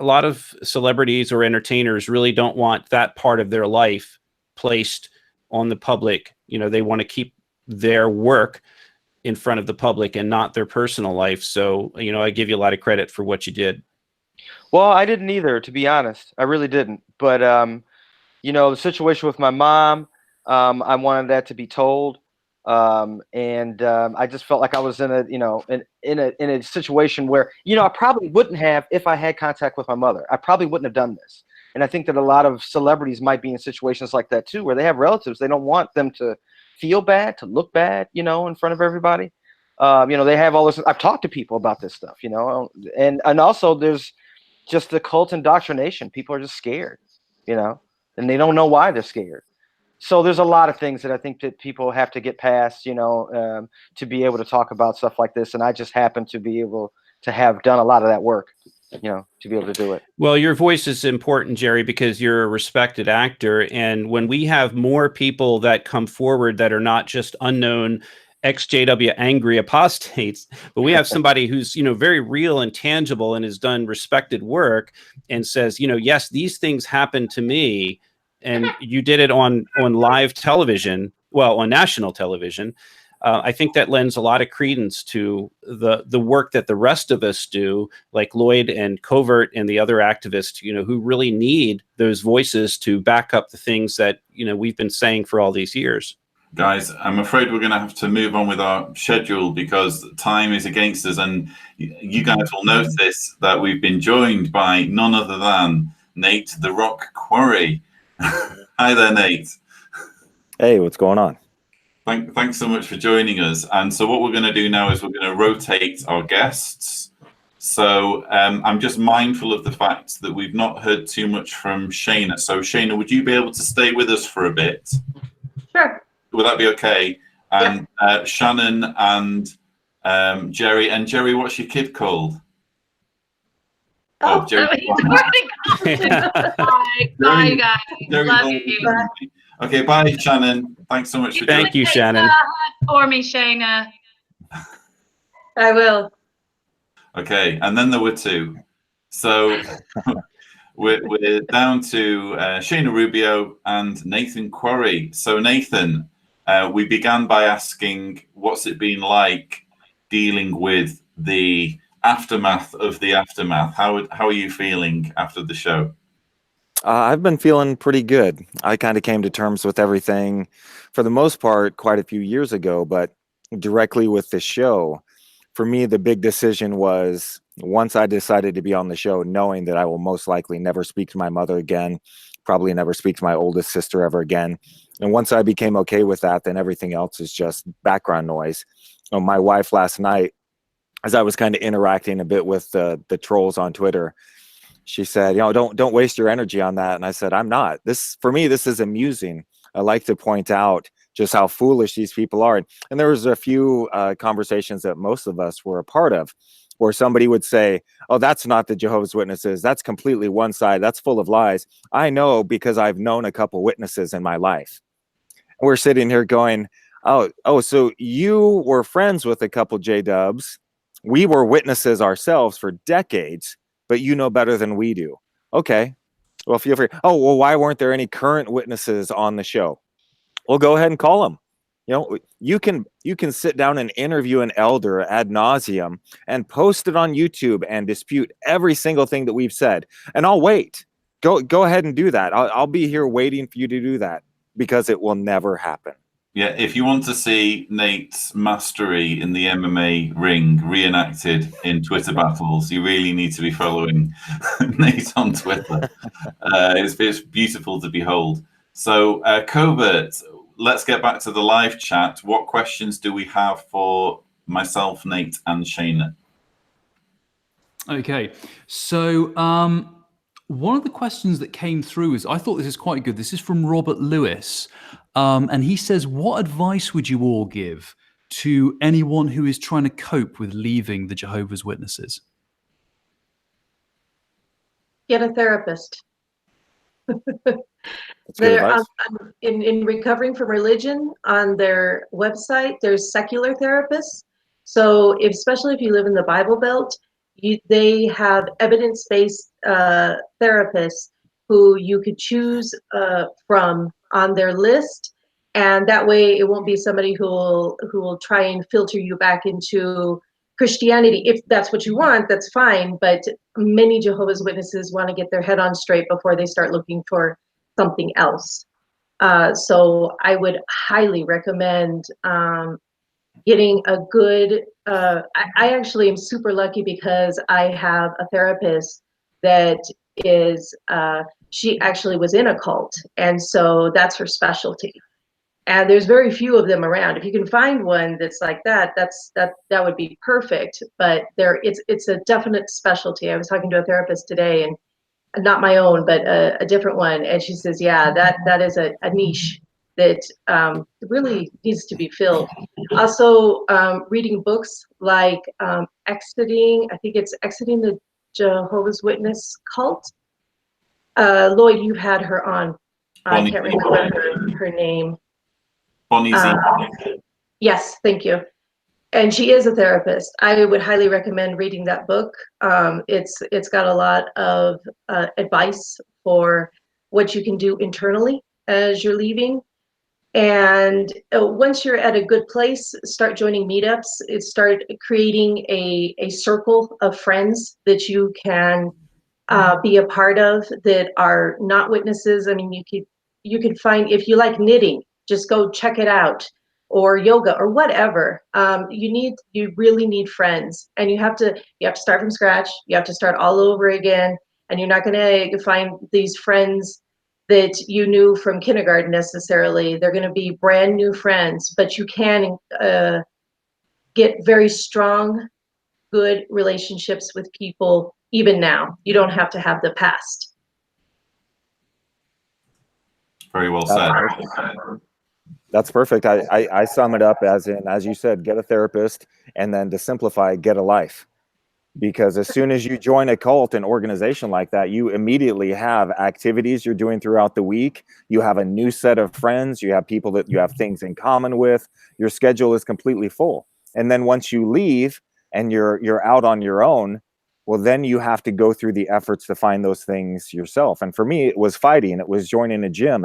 lot of celebrities or entertainers really don't want that part of their life placed on the public. They want to keep their work in front of the public and not their personal life. So, I give you a lot of credit for what you did. Well, I didn't either, to be honest. I really didn't. But, the situation with my mom, I wanted that to be told. I just felt like I was in a situation where, I probably wouldn't have if I had contact with my mother. I probably wouldn't have done this. And I think that a lot of celebrities might be in situations like that too, where they have relatives. They don't want them to feel bad, to look bad, in front of everybody. They have all this. I've talked to people about this stuff, and also there's just the cult indoctrination. People are just scared, and they don't know why they're scared. So there's a lot of things that I think that people have to get past, to be able to talk about stuff like this. And I just happen to be able to have done a lot of that work, to be able to do it. Well, your voice is important, Jerry, because you're a respected actor. And when we have more people that come forward that are not just unknown ex-JW angry apostates, but we have somebody who's, very real and tangible and has done respected work and says, yes, these things happen to me. And you did it on live television, on national television. I think that lends a lot of credence to the work that the rest of us do, like Lloyd and Covert and the other activists, who really need those voices to back up the things that, we've been saying for all these years. Guys, I'm afraid we're going to have to move on with our schedule because time is against us. And you guys will notice that we've been joined by none other than Nate the Rock Quarry. Hi there, Nate. Hey, what's going on? Thanks so much for joining us. And so what we're going to do now is we're going to rotate our guests. So I'm just mindful of the fact that we've not heard too much from Shayna. So Shayna, would you be able to stay with us for a bit? Sure. Would that be okay? And Shannon and Jerry. And Jerry, what's your kid called? Oh, Jerry. Bye, guys. Love you. Okay, bye, Shannon. Thanks so much for joining. Thank you, Shannon. For me, Shayna. I will. Okay, and then there were two. So we're down to Shayna Rubio and Nathan Quarry. So Nathan, we began by asking, what's it been like dealing with the aftermath of the aftermath? How are you feeling after the show? I've been feeling pretty good. I kind of came to terms with everything for the most part quite a few years ago, but directly with the show, for me, the big decision was once I decided to be on the show, knowing that I will most likely never speak to my mother again, probably never speak to my oldest sister ever again. And once I became okay with that, then everything else is just background noise. My wife last night, as I was kind of interacting a bit with the trolls on Twitter, she said, don't waste your energy on that. And I said, I'm not. For me, this is amusing. I like to point out just how foolish these people are. And there was a few conversations that most of us were a part of where somebody would say, oh, that's not the Jehovah's Witnesses. That's completely one side. That's full of lies. I know because I've known a couple witnesses in my life. And we're sitting here going, oh, so you were friends with a couple J-dubs. We were witnesses ourselves for decades, but you know better than we do. Okay, well, feel free. Oh, well, why weren't there any current witnesses on the show? Well, go ahead and call them. You can sit down and interview an elder ad nauseum and post it on YouTube and dispute every single thing that we've said. And I'll wait. Go ahead and do that. I'll be here waiting for you to do that because it will never happen. Yeah, if you want to see Nate's mastery in the MMA ring reenacted in Twitter battles, you really need to be following Nate on Twitter. It's beautiful to behold. So, Covert, let's get back to the live chat. What questions do we have for myself, Nate, and Shayna. Okay, so one of the questions that came through is, I thought this is quite good. This is from Robert Lewis, and he says, what advice would you all give to anyone who is trying to cope with leaving the Jehovah's Witnesses? Get a therapist. That's good advice. In recovering from religion, on their website, there's secular therapists. So especially if you live in the Bible Belt, they have evidence-based therapists who you could choose from on their list, and that way it won't be somebody who will try and filter you back into Christianity. If that's what you want, that's fine. But many Jehovah's Witnesses want to get their head on straight before they start looking for something else. So I would highly recommend getting a good, I actually am super lucky because I have a therapist that is, she actually was in a cult, and so that's her specialty. And there's very few of them around. If you can find one that's like that, that would be perfect. But it's a definite specialty. I was talking to a therapist today, and not my own, but a different one, and she says, yeah, that is a niche that really needs to be filled. Also, reading books like Exiting, I think it's Exiting the Jehovah's Witness Cult. Lloyd, you've had her on. I can't remember her name. Bonnie Z. Yes, thank you. And she is a therapist. I would highly recommend reading that book. It's got a lot of advice for what you can do internally as you're leaving. And once you're at a good place, start joining meetups. Start creating a circle of friends that you can be a part of that are not witnesses. I mean, you could find, if you like knitting, just go check it out, or yoga or whatever. You really need friends, and you have to start from scratch. You have to start all over again, and you're not going to find these friends that you knew from kindergarten necessarily. They're going to be brand new friends, but you can get very strong, good relationships with people even now. You don't have to have the past. Very well said. That's perfect. I sum it up as you said, get a therapist, and then to simplify, get a life. Because as soon as you join a cult, an organization like that, you immediately have activities you're doing throughout the week. You have a new set of friends. You have people that you have things in common with. Your schedule is completely full. And then once you leave and you're out on your own, well, then you have to go through the efforts to find those things yourself. And for me, it was fighting. It was joining a gym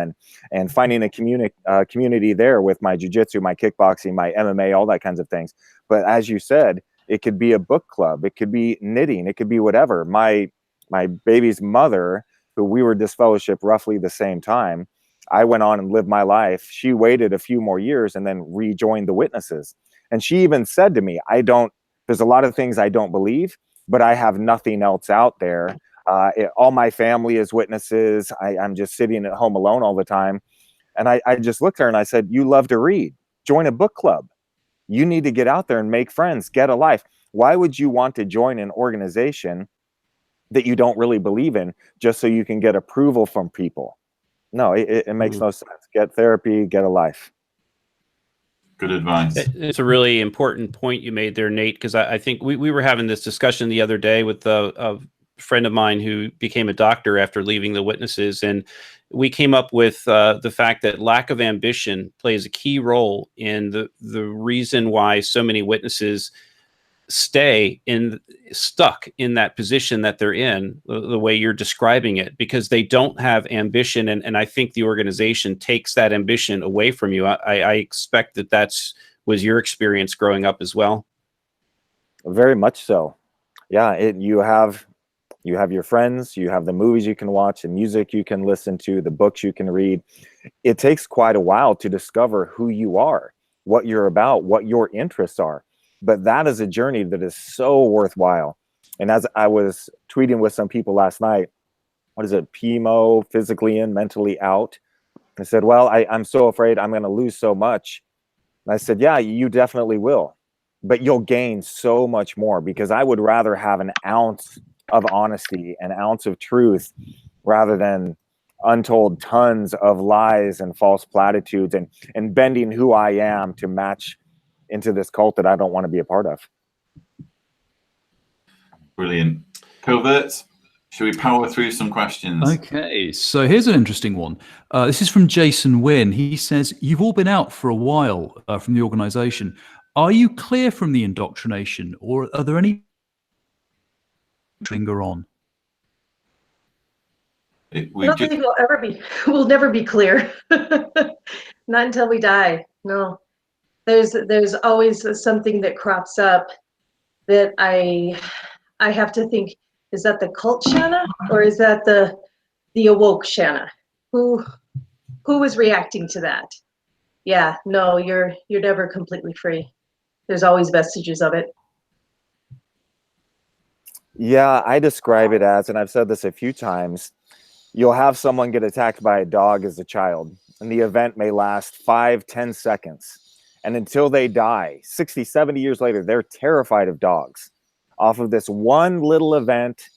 and finding a community there with my jiu-jitsu, my kickboxing, my MMA, all that kinds of things. But as you said, it could be a book club. It could be knitting. It could be whatever. My baby's mother, who we were disfellowship roughly the same time, I went on and lived my life. She waited a few more years and then rejoined the Witnesses. And she even said to me, there's a lot of things I don't believe, but I have nothing else out there. All my family is Witnesses. I'm just sitting at home alone all the time. And I just looked at her and I said, you love to read. Join a book club. You need to get out there and make friends, get a life. Why would you want to join an organization that you don't really believe in just so you can get approval from people? No, it makes no sense. Get therapy, get a life. Good advice. It's a really important point you made there, Nate, because I think we were having this discussion the other day with a friend of mine who became a doctor after leaving the Witnesses. And we came up with the fact that lack of ambition plays a key role in the reason why so many Witnesses stay stuck in that position that they're in, the way you're describing it, because they don't have ambition. And I think the organization takes that ambition away from you. I expect that was your experience growing up as well. Very much so. Yeah, you have your friends, you have the movies you can watch, the music you can listen to, the books you can read. It takes quite a while to discover who you are, what you're about, what your interests are. But that is a journey that is so worthwhile. And as I was tweeting with some people last night, what is it, PMO, physically in, mentally out? I said, well, I'm so afraid I'm going to lose so much. And I said, yeah, you definitely will. but you'll gain so much more, because I would rather have an ounce of honesty, an ounce of truth, rather than untold tons of lies and false platitudes and bending who I am to match into this cult that I don't want to be a part of. Brilliant. Covert, should we power through some questions? Okay, so here's an interesting one. This is from Jason Wynn. He says, you've all been out for a while from the organization. Are you clear from the indoctrination, or are there any linger on? I don't think we'll never be clear. Not until we die. No, there's always something that crops up that I have to think, is that the cult Shanna, or is that the awoke Shanna? Who is reacting to that? Yeah, no, you're never completely free. There's always vestiges of it. Yeah, I describe it as, and I've said this a few times, you'll have someone get attacked by a dog as a child, and the event may last 5-10 seconds. And until they die, 60, 70 years later, they're terrified of dogs. Off of this one little event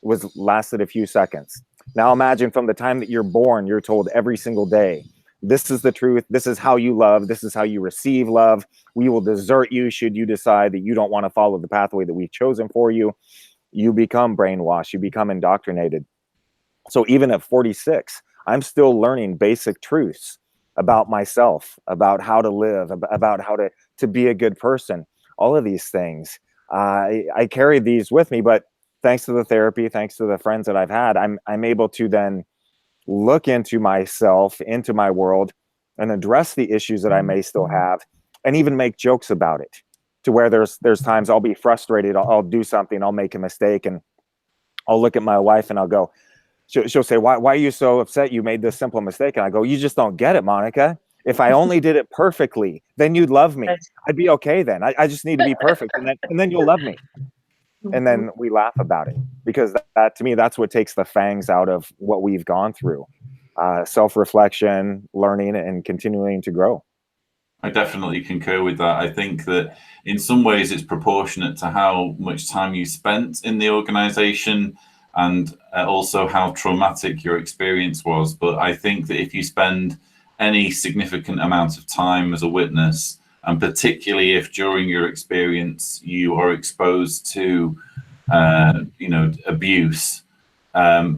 lasted a few seconds. Now imagine, from the time that you're born, you're told every single day, this is the truth, this is how you love, this is how you receive love. We will desert you should you decide that you don't want to follow the pathway that we've chosen for you. You become brainwashed, you become indoctrinated. So even at 46, I'm still learning basic truths about myself, about how to live, about how to be a good person. All of these things, I carried these with me, but thanks to the therapy, thanks to the friends that I've had, I'm able to then look into myself, into my world, and address the issues that I may still have, and even make jokes about it. To where there's times I'll be frustrated, I'll do something, I'll make a mistake, and I'll look at my wife and I'll go, she'll say, why are you so upset you made this simple mistake? And I go, you just don't get it, Monica. If I only did it perfectly, then you'd love me. I'd be okay then. I just need to be perfect, and then you'll love me. And then we laugh about it, because that to me, that's what takes the fangs out of what we've gone through. Self-reflection, learning, and continuing to grow. I definitely concur with that. I think that in some ways it's proportionate to how much time you spent in the organization, and also how traumatic your experience was. But I think that if you spend any significant amount of time as a witness, and particularly if during your experience you are exposed to abuse,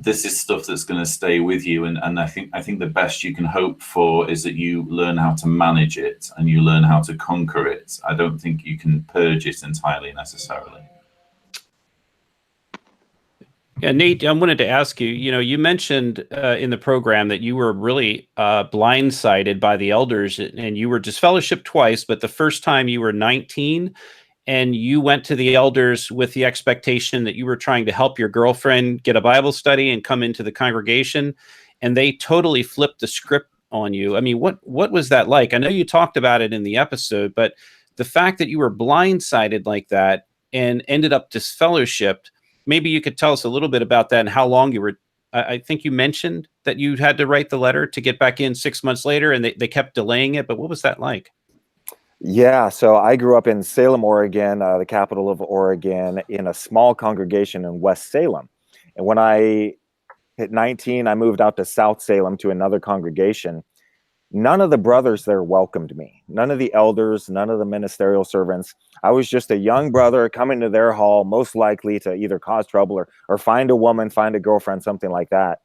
this is stuff that's going to stay with you. And I think the best you can hope for is that you learn how to manage it and you learn how to conquer it. I don't think you can purge it entirely necessarily. Yeah, Nate, I wanted to ask you, you mentioned in the program that you were really blindsided by the elders, and you were disfellowshipped twice, but the first time you were 19, and you went to the elders with the expectation that you were trying to help your girlfriend get a Bible study and come into the congregation, and they totally flipped the script on you. I mean, what was that like? I know you talked about it in the episode, but the fact that you were blindsided like that and ended up disfellowshipped, maybe you could tell us a little bit about that and how long you were. I think you mentioned that you had to write the letter to get back in 6 months later, and they kept delaying it. But what was that like? Yeah, so I grew up in Salem, Oregon, the capital of Oregon, in a small congregation in West Salem. And when I hit 19, I moved out to South Salem to another congregation. None of the brothers there welcomed me. None of the elders, none of the ministerial servants. I was just a young brother coming to their hall, most likely to either cause trouble or find a woman, find a girlfriend, something like that.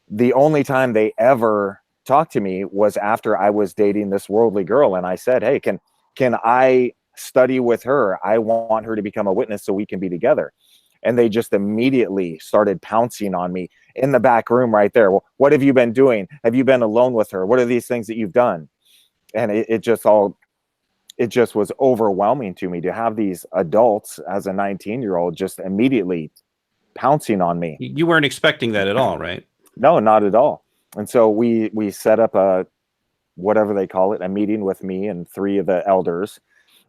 The only time they ever talked to me was after I was dating this worldly girl. And I said, hey, can I study with her? I want her to become a witness so we can be together. And they just immediately started pouncing on me in the back room right there. Well, what have you been doing? Have you been alone with her? What are these things that you've done? And it just was overwhelming to me to have these adults as a 19-year-old just immediately pouncing on me. You weren't expecting that at all, right? No, not at all. And so we set up a, whatever they call it, a meeting with me and 3 of the elders,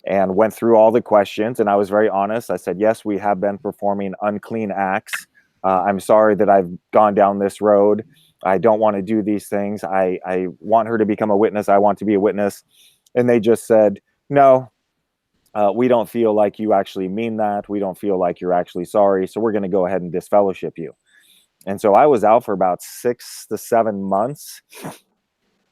and went through all the questions. And I was very honest. I said, yes, we have been performing unclean acts. I'm sorry that I've gone down this road. I don't want to do these things. I want her to become a witness. I want to be a witness. And they just said, no, We don't feel like you actually mean that. We don't feel like you're actually sorry. So we're going to go ahead and disfellowship you. And so I was out for about 6 to 7 months.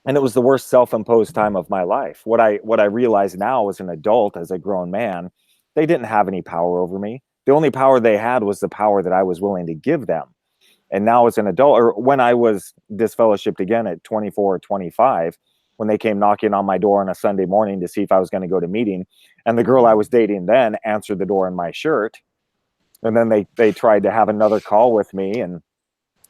And it was the worst self-imposed time of my life. What I realize now as an adult, as a grown man, they didn't have any power over me. The only power they had was the power that I was willing to give them. And now as an adult, or when I was disfellowshipped again at 24 or 25, when they came knocking on my door on a Sunday morning to see if I was going to go to meeting, and the girl I was dating then answered the door in my shirt, and then they tried to have another call with me and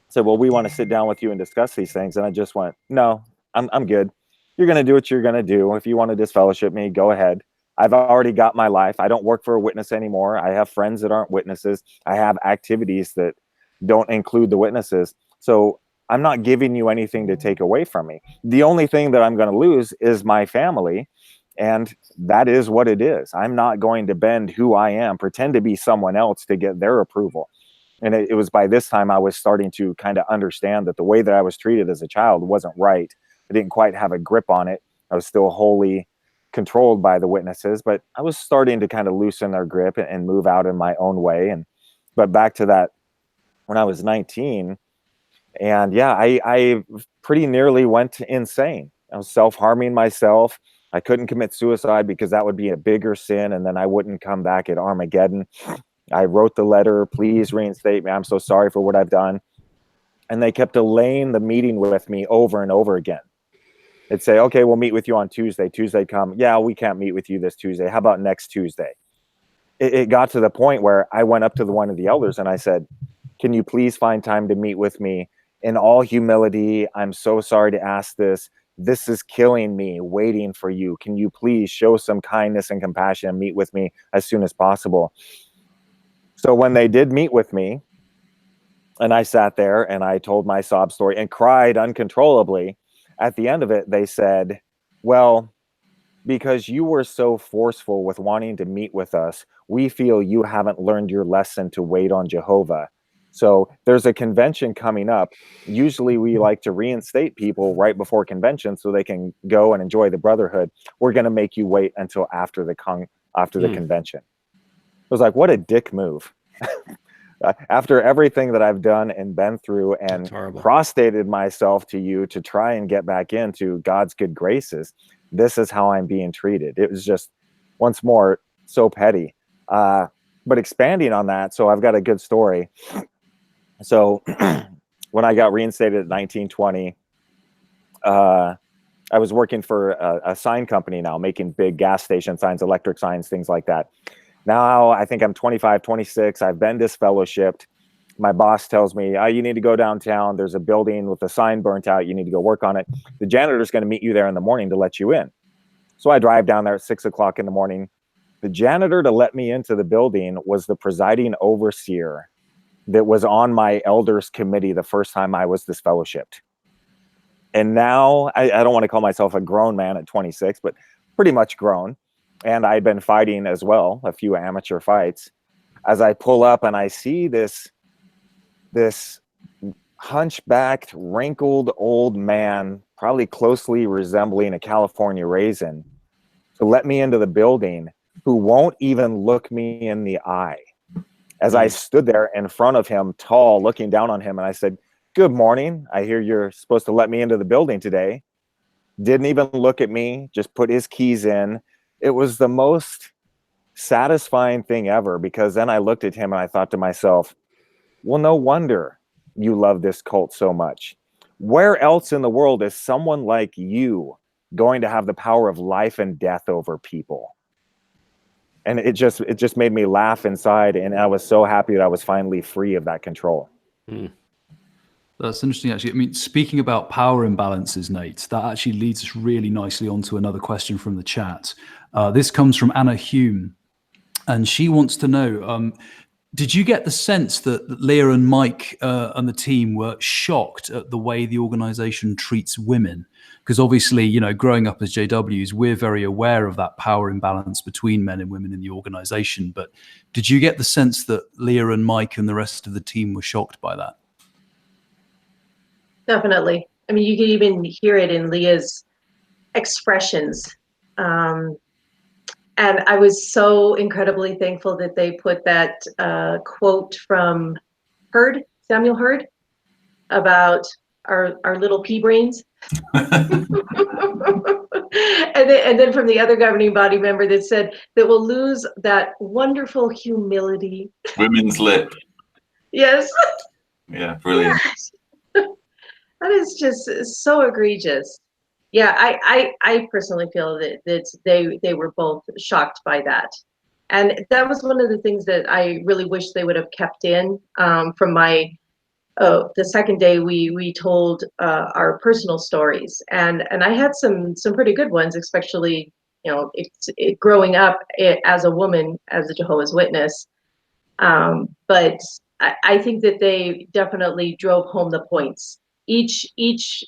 said, well, we want to sit down with you and discuss these things. And I just went, no, I'm good. You're going to do what you're going to do. If you want to disfellowship me, go ahead. I've already got my life. I don't work for a witness anymore. I have friends that aren't witnesses. I have activities that don't include the witnesses. So I'm not giving you anything to take away from me. The only thing that I'm going to lose is my family. And that is what it is. I'm not going to bend who I am, pretend to be someone else to get their approval. And it was by this time I was starting to kind of understand that the way that I was treated as a child wasn't right. I didn't quite have a grip on it. I was still wholly controlled by the witnesses, but I was starting to kind of loosen their grip and move out in my own way. But back to that, when I was 19, and yeah, I pretty nearly went insane. I was self-harming myself. I couldn't commit suicide because that would be a bigger sin, and then I wouldn't come back at Armageddon. I wrote the letter, please reinstate me. I'm so sorry for what I've done. And they kept delaying the meeting with me over and over again. They'd say, okay, we'll meet with you on Tuesday. Tuesday'd come. Yeah, we can't meet with you this Tuesday. How about next Tuesday? It got to the point where I went up to one of the elders and I said, can you please find time to meet with me? In all humility, I'm so sorry to ask this. This is killing me waiting for you. Can you please show some kindness and compassion and meet with me as soon as possible? So when they did meet with me, and I sat there and I told my sob story and cried uncontrollably, at the end of it, they said, well, because you were so forceful with wanting to meet with us, we feel you haven't learned your lesson to wait on Jehovah. So there's a convention coming up. Usually we like to reinstate people right before convention so they can go and enjoy the brotherhood. We're going to make you wait until after the convention. It was like, what a dick move. After everything that I've done and been through and prostrated myself to you to try and get back into God's good graces, this is how I'm being treated. It was just, once more, so petty. But expanding on that, so I've got a good story. So when I got reinstated at 1920, I was working for a sign company now, making big gas station signs, electric signs, things like that. Now I think I'm 25, 26. I've been disfellowshipped. My boss tells me, oh, you need to go downtown. There's a building with a sign burnt out. You need to go work on it. The janitor's going to meet you there in the morning to let you in. So I drive down there at 6 o'clock in the morning. The janitor to let me into the building was the presiding overseer that was on my elders committee the first time I was disfellowshipped. And now I don't want to call myself a grown man at 26, but pretty much grown. And I'd been fighting as well, a few amateur fights. As I pull up and I see this hunchbacked, wrinkled old man, probably closely resembling a California raisin, to let me into the building, who won't even look me in the eye. As I stood there in front of him, tall, looking down on him, and I said, good morning. I hear you're supposed to let me into the building today. Didn't even look at me, just put his keys in. It was the most satisfying thing ever, because then I looked at him and I thought to myself, well, no wonder you love this cult so much. Where else in the world is someone like you going to have the power of life and death over people? And it just made me laugh inside, and I was so happy that I was finally free of that control. That's interesting, actually. I mean, speaking about power imbalances, Nate, that actually leads us really nicely onto another question from the chat. This comes from Anna Hume, and she wants to know, did you get the sense that Leah and Mike and the team were shocked at the way the organization treats women? Because obviously, you know, growing up as JWs, we're very aware of that power imbalance between men and women in the organization. But did you get the sense that Leah and Mike and the rest of the team were shocked by that? Definitely. I mean, you can even hear it in Leah's expressions. And I was so incredibly thankful that they put that quote from Samuel Hurd, about our little pea brains. and then from the other governing body member that said that we'll lose that wonderful humility. Women's lip. Yes. Yeah, brilliant. Yes. That is just so egregious. Yeah, I personally feel that they were both shocked by that. And that was one of the things that I really wish they would have kept in from my the second day we told our personal stories, and I had some pretty good ones, especially growing up as a woman, as a Jehovah's Witness. But I think that they definitely drove home the points. Each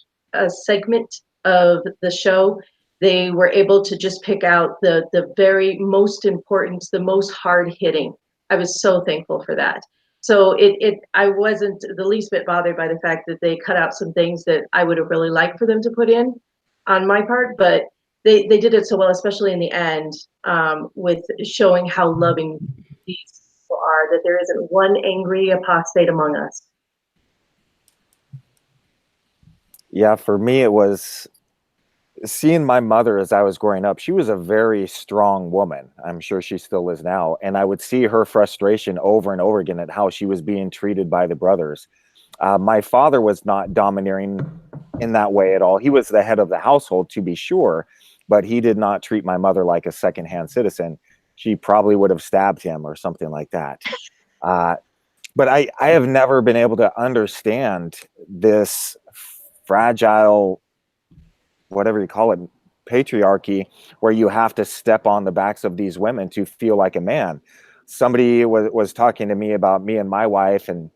segment of the show, they were able to just pick out the very most important, the most hard hitting. I was so thankful for that. So I wasn't the least bit bothered by the fact that they cut out some things that I would have really liked for them to put in on my part, but they did it so well, especially in the end, with showing how loving these people are, that there isn't one angry apostate among us. Yeah, for me, it was seeing my mother as I was growing up. She was a very strong woman. I'm sure she still is now. And I would see her frustration over and over again at how she was being treated by the brothers. My father was not domineering in that way at all. He was the head of the household, to be sure, but he did not treat my mother like a secondhand citizen. She probably would have stabbed him or something like that. But I have never been able to understand this fragile, whatever you call it, patriarchy, where you have to step on the backs of these women to feel like a man. Somebody was talking to me about me and my wife, and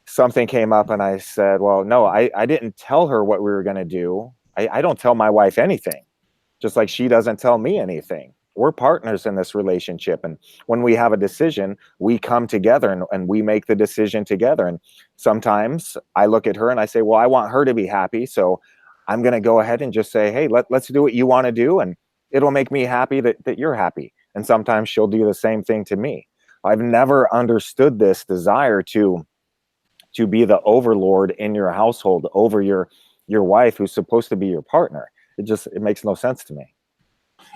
something came up, and I said, well, no, I didn't tell her what we were going to do. I don't tell my wife anything, just like she doesn't tell me anything. We're partners in this relationship. And when we have a decision, we come together and we make the decision together. And sometimes I look at her and I say, well, I want her to be happy. So I'm going to go ahead and just say, hey, let's do what you want to do. And it'll make me happy that you're happy. And sometimes she'll do the same thing to me. I've never understood this desire to be the overlord in your household over your wife, who's supposed to be your partner. It makes no sense to me.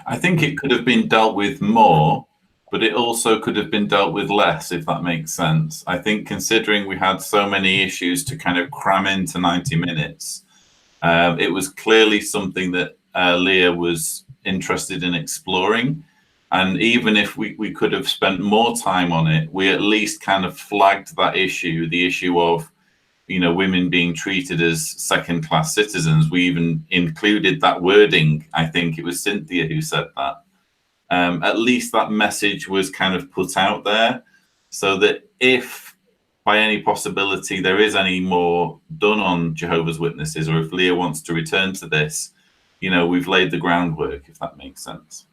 I think it could have been dealt with more, but it also could have been dealt with less, if that makes sense. I think considering we had so many issues to kind of cram into 90 minutes, it was clearly something that Leah was interested in exploring. And even if we could have spent more time on it, we at least kind of flagged that issue, the issue of, women being treated as second-class citizens. We even included that wording. I think it was Cynthia who said that. At least that message was kind of put out there, so that if by any possibility there is any more done on Jehovah's Witnesses, or if Leah wants to return to this, we've laid the groundwork, if that makes sense.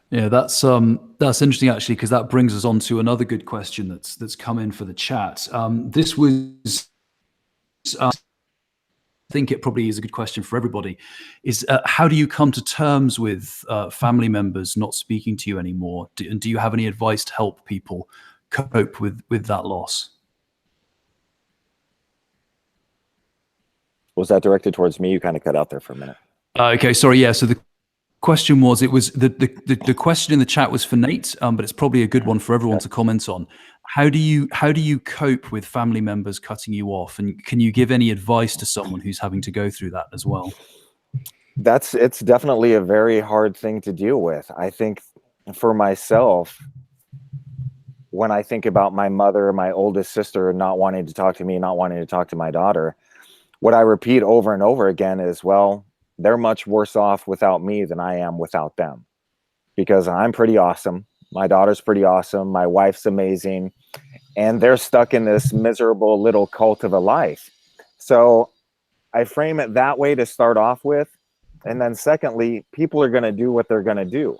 Yeah, that's interesting actually, because that brings us on to another good question that's come in for the chat. This was, I think it probably is a good question for everybody. Is how do you come to terms with family members not speaking to you anymore? And do you have any advice to help people cope with that loss? Was that directed towards me? You kind of cut out there for a minute. Okay, sorry. Yeah, so the question was, the question in the chat was for Nate, but it's probably a good one for everyone to comment on. How do you cope with family members cutting you off, and can you give any advice to someone who's having to go through that as well? It's definitely a very hard thing to deal with. I think for myself, when I think about my mother, my oldest sister, not wanting to talk to me, not wanting to talk to my daughter, what I repeat over and over again is, well, they're much worse off without me than I am without them, because I'm pretty awesome. My daughter's pretty awesome. My wife's amazing. And they're stuck in this miserable little cult of a life. So I frame it that way to start off with. And then secondly, people are going to do what they're going to do.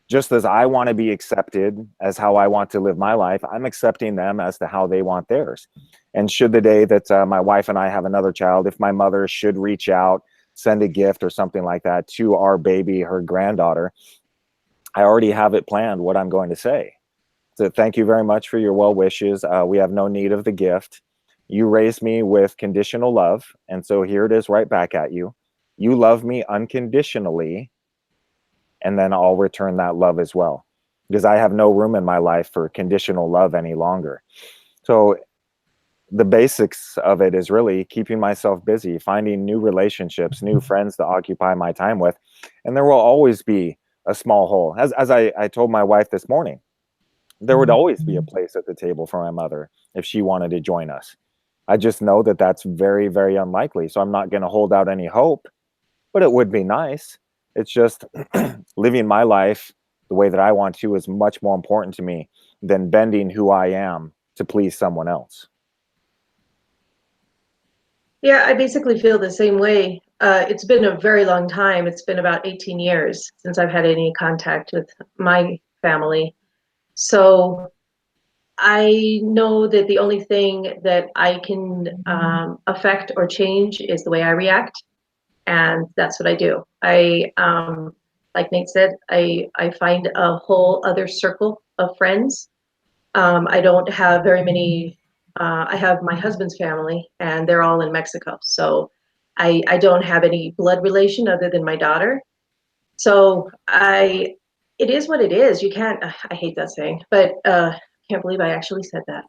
Just as I want to be accepted as how I want to live my life, I'm accepting them as to how they want theirs. And should the day that my wife and I have another child, if my mother should reach out, send a gift or something like that to our baby, her granddaughter, I already have it planned what I'm going to say. So thank you very much for your well wishes. We have no need of the gift. You raised me with conditional love, and so here it is right back at you. You love me unconditionally, and then I'll return that love as well, because I have no room in my life for conditional love any longer. So the basics of it is really keeping myself busy, finding new relationships, new friends to occupy my time with, and there will always be a small hole. As I told my wife this morning, there would always be a place at the table for my mother if she wanted to join us. I just know that that's very, very unlikely. So I'm not going to hold out any hope, but it would be nice. It's just living my life the way that I want to is much more important to me than bending who I am to please someone else. Yeah, I basically feel the same way. It's been a very long time. It's been about 18 years since I've had any contact with my family. So I know that the only thing that I can affect or change is the way I react. And that's what I do. Like Nate said, I find a whole other circle of friends. I don't have very many. I have my husband's family, and they're all in Mexico. So I don't have any blood relation other than my daughter. So it is what it is. You can't. I hate that saying, but can't believe I actually said that.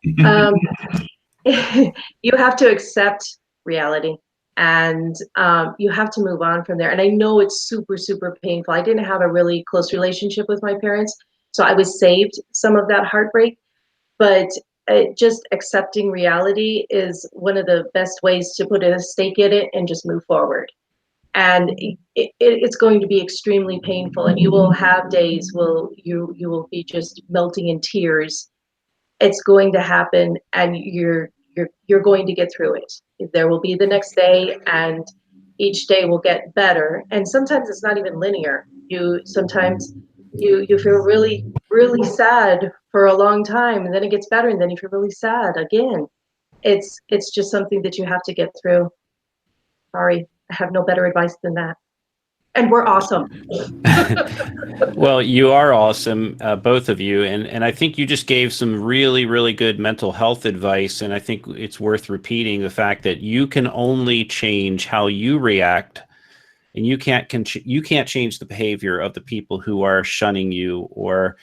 You have to accept reality, and you have to move on from there. And I know it's super, super painful. I didn't have a really close relationship with my parents, so I was saved some of that heartbreak. But just accepting reality is one of the best ways to put a stake in it and just move forward. And it's going to be extremely painful, and you will have days will you will be just melting in tears. It's going to happen, and you're going to get through it. There will be the next day, and each day will get better. And sometimes it's not even linear. Sometimes you feel really, really sad for a long time, and then it gets better, and then you feel really sad again. It's just something that you have to get through. Sorry, I have no better advice than that. And we're awesome. Well, you are awesome, both of you. And I think you just gave some really, really good mental health advice. And I think it's worth repeating the fact that you can only change how you react, and you can't change the behavior of the people who are shunning you or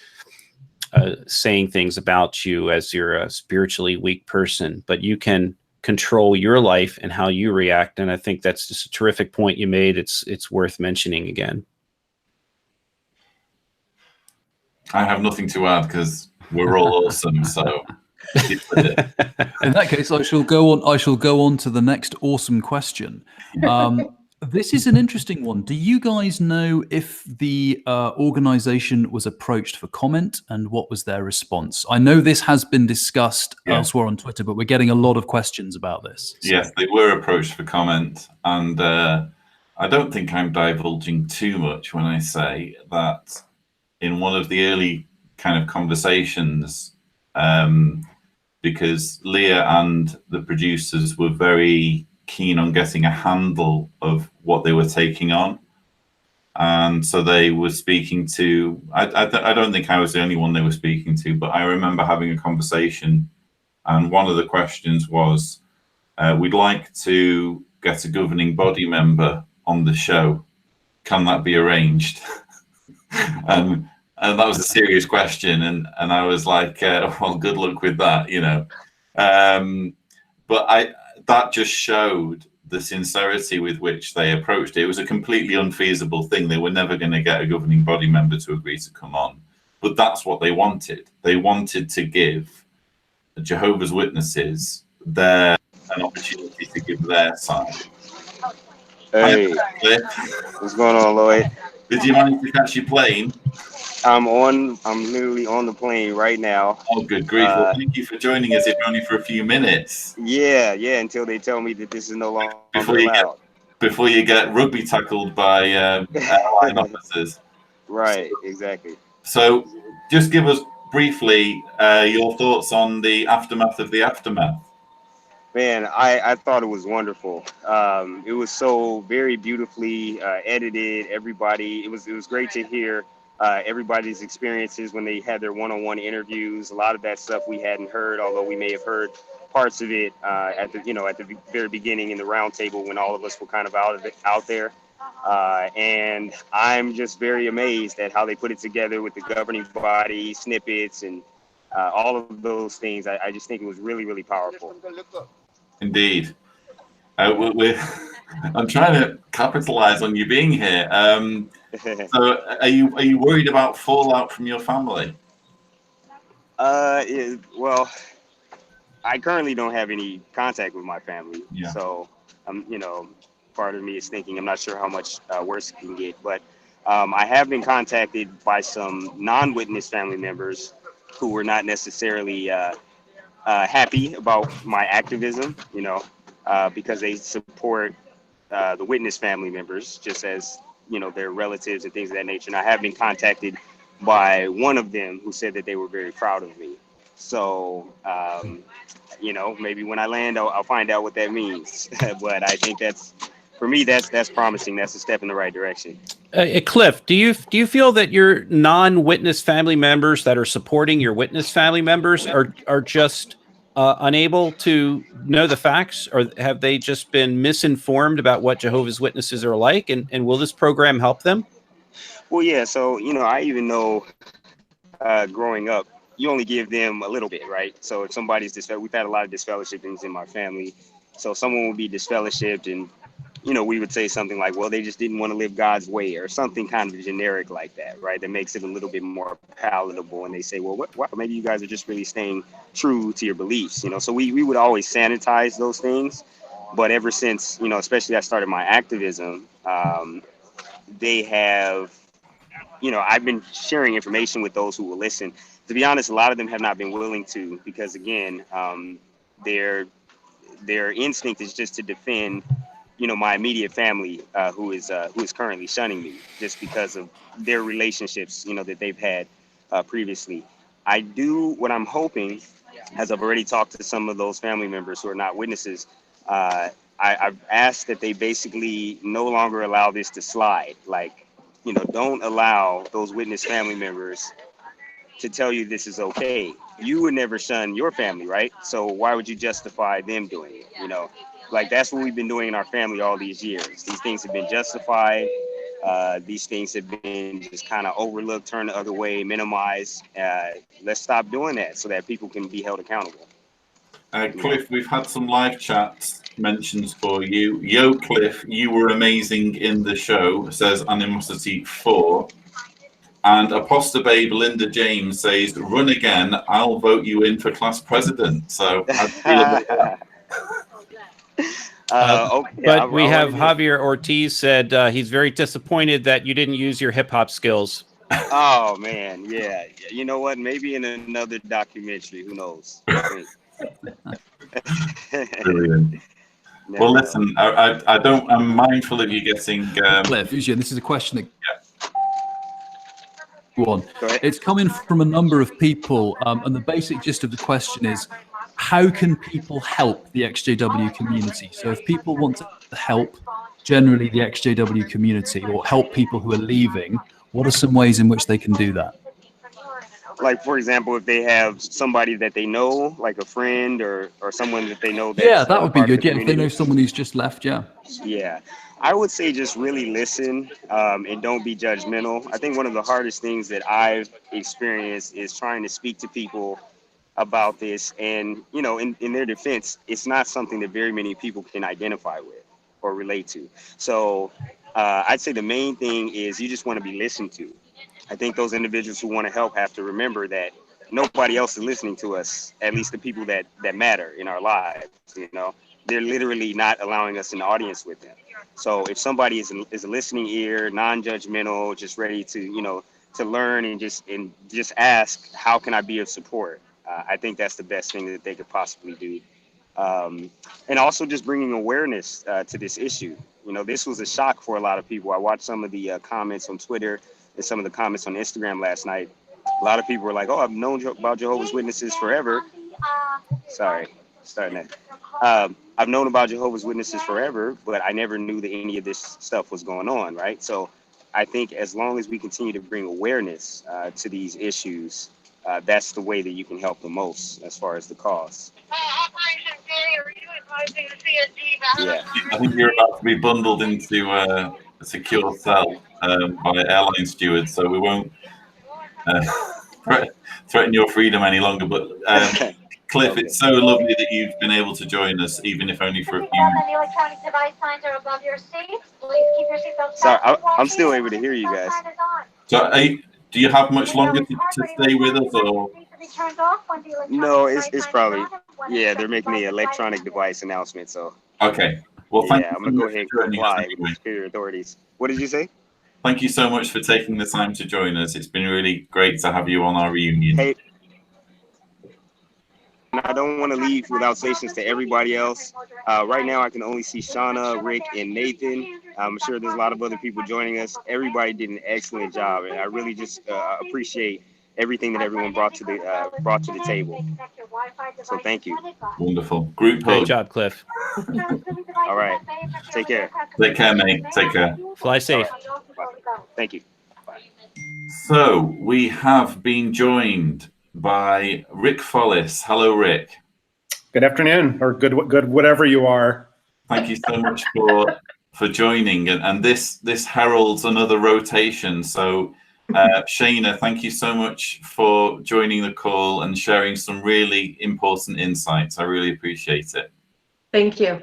saying things about you as you're a spiritually weak person. But you can control your life and how you react. And I think that's just a terrific point you made. It's worth mentioning again. I have nothing to add because we're all awesome. So in that case, I shall go on to the next awesome question. This is an interesting one. Do you guys know if the organization was approached for comment, and what was their response? I know this has been discussed elsewhere on Twitter, but we're getting a lot of questions about this. So. Yes, they were approached for comment, and I don't think I'm divulging too much when I say that in one of the early kind of conversations, because Leah and the producers were very keen on getting a handle of what they were taking on, and so they were speaking to. I don't think I was the only one they were speaking to, but I remember having a conversation, and one of the questions was, "We'd like to get a governing body member on the show. Can that be arranged?" And that was a serious question, and I was like, "Well, good luck with that," you know. But that just showed the sincerity with which they approached it. It was a completely unfeasible thing. They were never going to get a governing body member to agree to come on, but that's what they wanted. They wanted to give Jehovah's Witnesses an opportunity to give their side. Hey, what's going on, Lloyd? Did you manage to catch your plane? I'm literally on the plane right now. Oh, good grief. Well, thank you for joining us, if only for a few minutes. Yeah, until they tell me that this is no longer allowed. Before you get rugby tackled by airline officers. Right, exactly. So just give us briefly your thoughts on the aftermath of the aftermath. Man, I thought it was wonderful. It was so very beautifully edited. Everybody, it was great to hear everybody's experiences when they had their one-on-one interviews. A lot of that stuff we hadn't heard, although we may have heard parts of it at the very beginning in the roundtable when all of us were kind of out there. And I'm just very amazed at how they put it together with the governing body snippets and all of those things. I just think it was really, really powerful. Indeed. I'm trying to capitalize on you being here. So are you worried about fallout from your family? Well, I currently don't have any contact with my family. Yeah. So, part of me is thinking I'm not sure how much worse it can get. But I have been contacted by some non-witness family members who were not necessarily happy about my activism, because they support the witness family members, just as, their relatives and things of that nature. And I have been contacted by one of them who said that they were very proud of me. So, maybe when I land, I'll find out what that means. But I think for me, that's promising. That's a step in the right direction. Cliff, do you feel that your non-witness family members that are supporting your witness family members are just unable to know the facts, or have they just been misinformed about what Jehovah's Witnesses are like? And will this program help them? Well, yeah. So, I even know growing up, you only give them a little bit, right? So if somebody's we've had a lot of disfellowshippings in my family. So someone will be disfellowshipped and, we would say something like, well, they just didn't want to live God's way, or something kind of generic like that, right? That makes it a little bit more palatable. And they say, well, maybe you guys are just really staying true to your beliefs, So we would always sanitize those things. But ever since, especially I started my activism, they have, I've been sharing information with those who will listen. To be honest, a lot of them have not been willing to, because again, their instinct is just to defend, my immediate family, who is currently shunning me, just because of their relationships, that they've had previously. What I'm hoping, as I've already talked to some of those family members who are not witnesses, I've asked that they basically no longer allow this to slide. Like, don't allow those witness family members to tell you this is okay. You would never shun your family, right? So why would you justify them doing it? Like, that's what we've been doing in our family all these years. These things have been justified. These things have been just kind of overlooked, turned the other way, minimized. Let's stop doing that so that people can be held accountable. Cliff, we've had some live chat mentions for you. Yo, Cliff, you were amazing in the show, says Animosity 4. And Apostle Babe Linda James says, run again, I'll vote you in for class president. So how do you feel about that? But we have Javier Ortiz said he's very disappointed that you didn't use your hip hop skills. Oh, man. Yeah. You know what? Maybe in another documentary. Who knows? Brilliant. Well, listen, I'm mindful of you getting. Cliff, this is a question that. One. It's coming from a number of people, and the basic gist of the question is, how can people help the XJW community? So if people want to help generally the XJW community, or help people who are leaving, what are some ways in which they can do that? Like, for example, if they have somebody that they know, like a friend or someone that they know. Yeah, that would be good. Yeah, if they know someone who's just left, yeah. Yeah. I would say just really listen, and don't be judgmental. I think one of the hardest things that I've experienced is trying to speak to people about this. And, in their defense, it's not something that very many people can identify with or relate to. So I'd say the main thing is you just want to be listened to. I think those individuals who want to help have to remember that nobody else is listening to us, at least the people that matter in our lives. They're literally not allowing us an audience with them. So if somebody is a listening ear, non-judgmental, just ready to, to learn and just ask, how can I be of support? I think that's the best thing that they could possibly do. And also just bringing awareness to this issue. This was a shock for a lot of people. I watched some of the comments on Twitter and some of the comments on Instagram last night. A lot of people were like, oh, I've known about Jehovah's Witnesses forever. Sorry, starting that. I've known about Jehovah's Witnesses forever, but I never knew that any of this stuff was going on, right? So I think as long as we continue to bring awareness to these issues, that's the way that you can help the most as far as the cause. Yeah. I think you're about to be bundled into a secure cell by airline stewards, so we won't threaten your freedom any longer. But Cliff, Okay. it's so lovely that you've been able to join us, even if only for a few minutes. Any electronic device signs are above your seats. Please keep your seatbelts Sorry, fastened. I'm still able to hear you guys. So, do you have much longer to stay with us, or? No, it's probably, yeah, they're making the electronic device announcement, so. Okay. Well, thank Yeah, you I'm so gonna go much ahead and for joining us comply anyway. with superior authorities. What did you say? Thank you so much for taking the time to join us. It's been really great to have you on our reunion. Hey, I don't want to leave without saying this to everybody else. Right now, I can only see Shauna, Rick, and Nathan. I'm sure there's a lot of other people joining us. Everybody did an excellent job, and I really just appreciate everything that everyone brought to the table. So thank you. Wonderful. Group Great hug. job, Cliff. All right. Take care. Take care, mate. Take care. Fly safe. Bye. Thank you. Bye. So we have been joined by Rick Follis. Hello, Rick. Good afternoon, or good whatever you are. Thank you so much for joining, and this heralds another rotation. So Shayna, thank you so much for joining the call and sharing some really important insights. I really appreciate it. Thank you.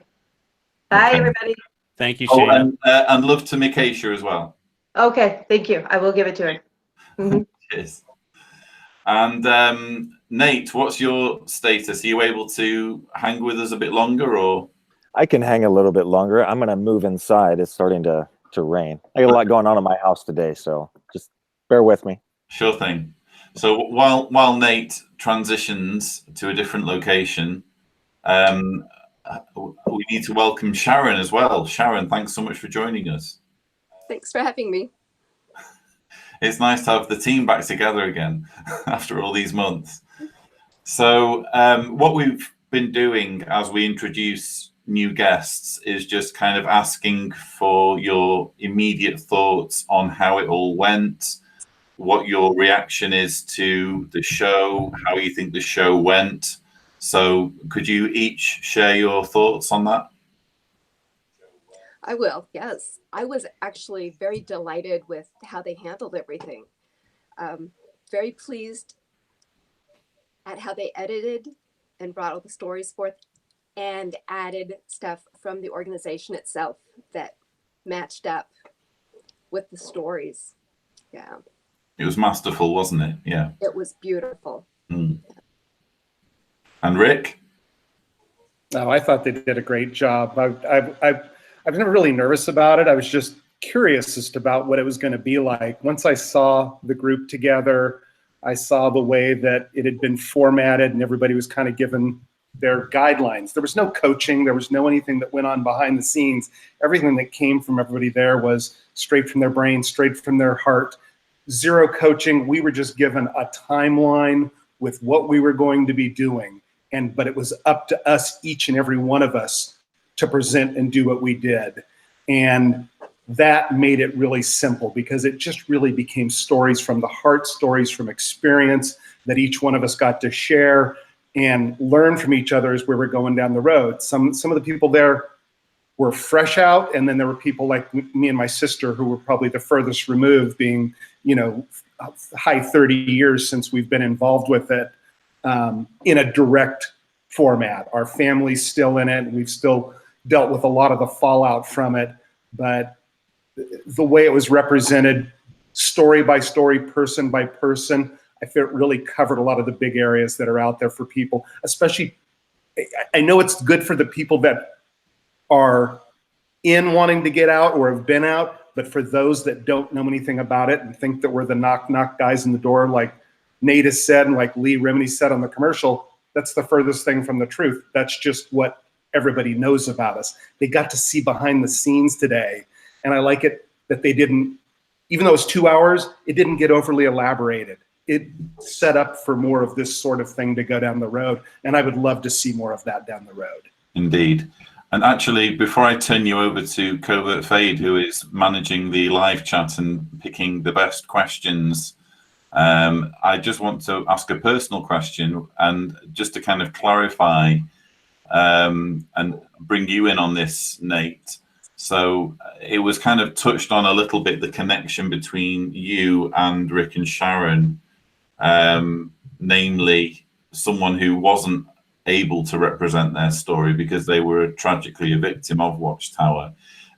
Bye, Okay. everybody. Thank you, Oh, Shayna. and love to Mikesha as well. Okay, thank you. I will give it to her. Mhm. Cheers. And Nate, what's your status? Are you able to hang with us a bit longer, or? I can hang a little bit longer. I'm going to move inside. It's starting to rain. I got a lot going on in my house today, so just bear with me. Sure thing. So while Nate transitions to a different location, we need to welcome Sharon as well. Sharon, thanks so much for joining us. Thanks for having me. It's nice to have the team back together again after all these months. So what we've been doing as we introduce new guests is just kind of asking for your immediate thoughts on how it all went, what your reaction is to the show, how you think the show went. So could you each share your thoughts on that? I will, yes. I was actually very delighted with how they handled everything. Very pleased at how they edited and brought all the stories forth and added stuff from the organization itself that matched up with the stories. Yeah. It was masterful, wasn't it? Yeah. It was beautiful. Mm. And Rick? Oh, I thought they did a great job. I was never really nervous about it. I was just curious as to about what it was going to be like. Once I saw the group together, I saw the way that it had been formatted and everybody was kind of given their guidelines. There was no coaching. There was no anything that went on behind the scenes. Everything that came from everybody there was straight from their brain, straight from their heart. Zero coaching. We were just given a timeline with what we were going to be doing. But it was up to us, each and every one of us, to present and do what we did. And that made it really simple because it just really became stories from the heart, stories from experience that each one of us got to share and learn from each other as we were going down the road. Some of the people there were fresh out, and then there were people like me and my sister who were probably the furthest removed, being, high 30 years since we've been involved with it in a direct format. Our family's still in it, and we've still dealt with a lot of the fallout from it, but the way it was represented, story by story, person by person, I feel it really covered a lot of the big areas that are out there for people. Especially, I know it's good for the people that are in wanting to get out or have been out, but for those that don't know anything about it and think that we're the knock guys in the door, like Nate has said and like Leah Remini said on the commercial, that's the furthest thing from the truth. That's just what everybody knows about us. They got to see behind the scenes today. And I like it that they didn't, even though it's 2 hours, it didn't get overly elaborated. It set up for more of this sort of thing to go down the road. And I would love to see more of that down the road. Indeed. And actually, before I turn you over to Covert Fade, who is managing the live chat and picking the best questions, I just want to ask a personal question, and just to kind of clarify and bring you in on this, Nate. So it was kind of touched on a little bit, the connection between you and Rick and Sharon, namely someone who wasn't able to represent their story because they were tragically a victim of Watchtower.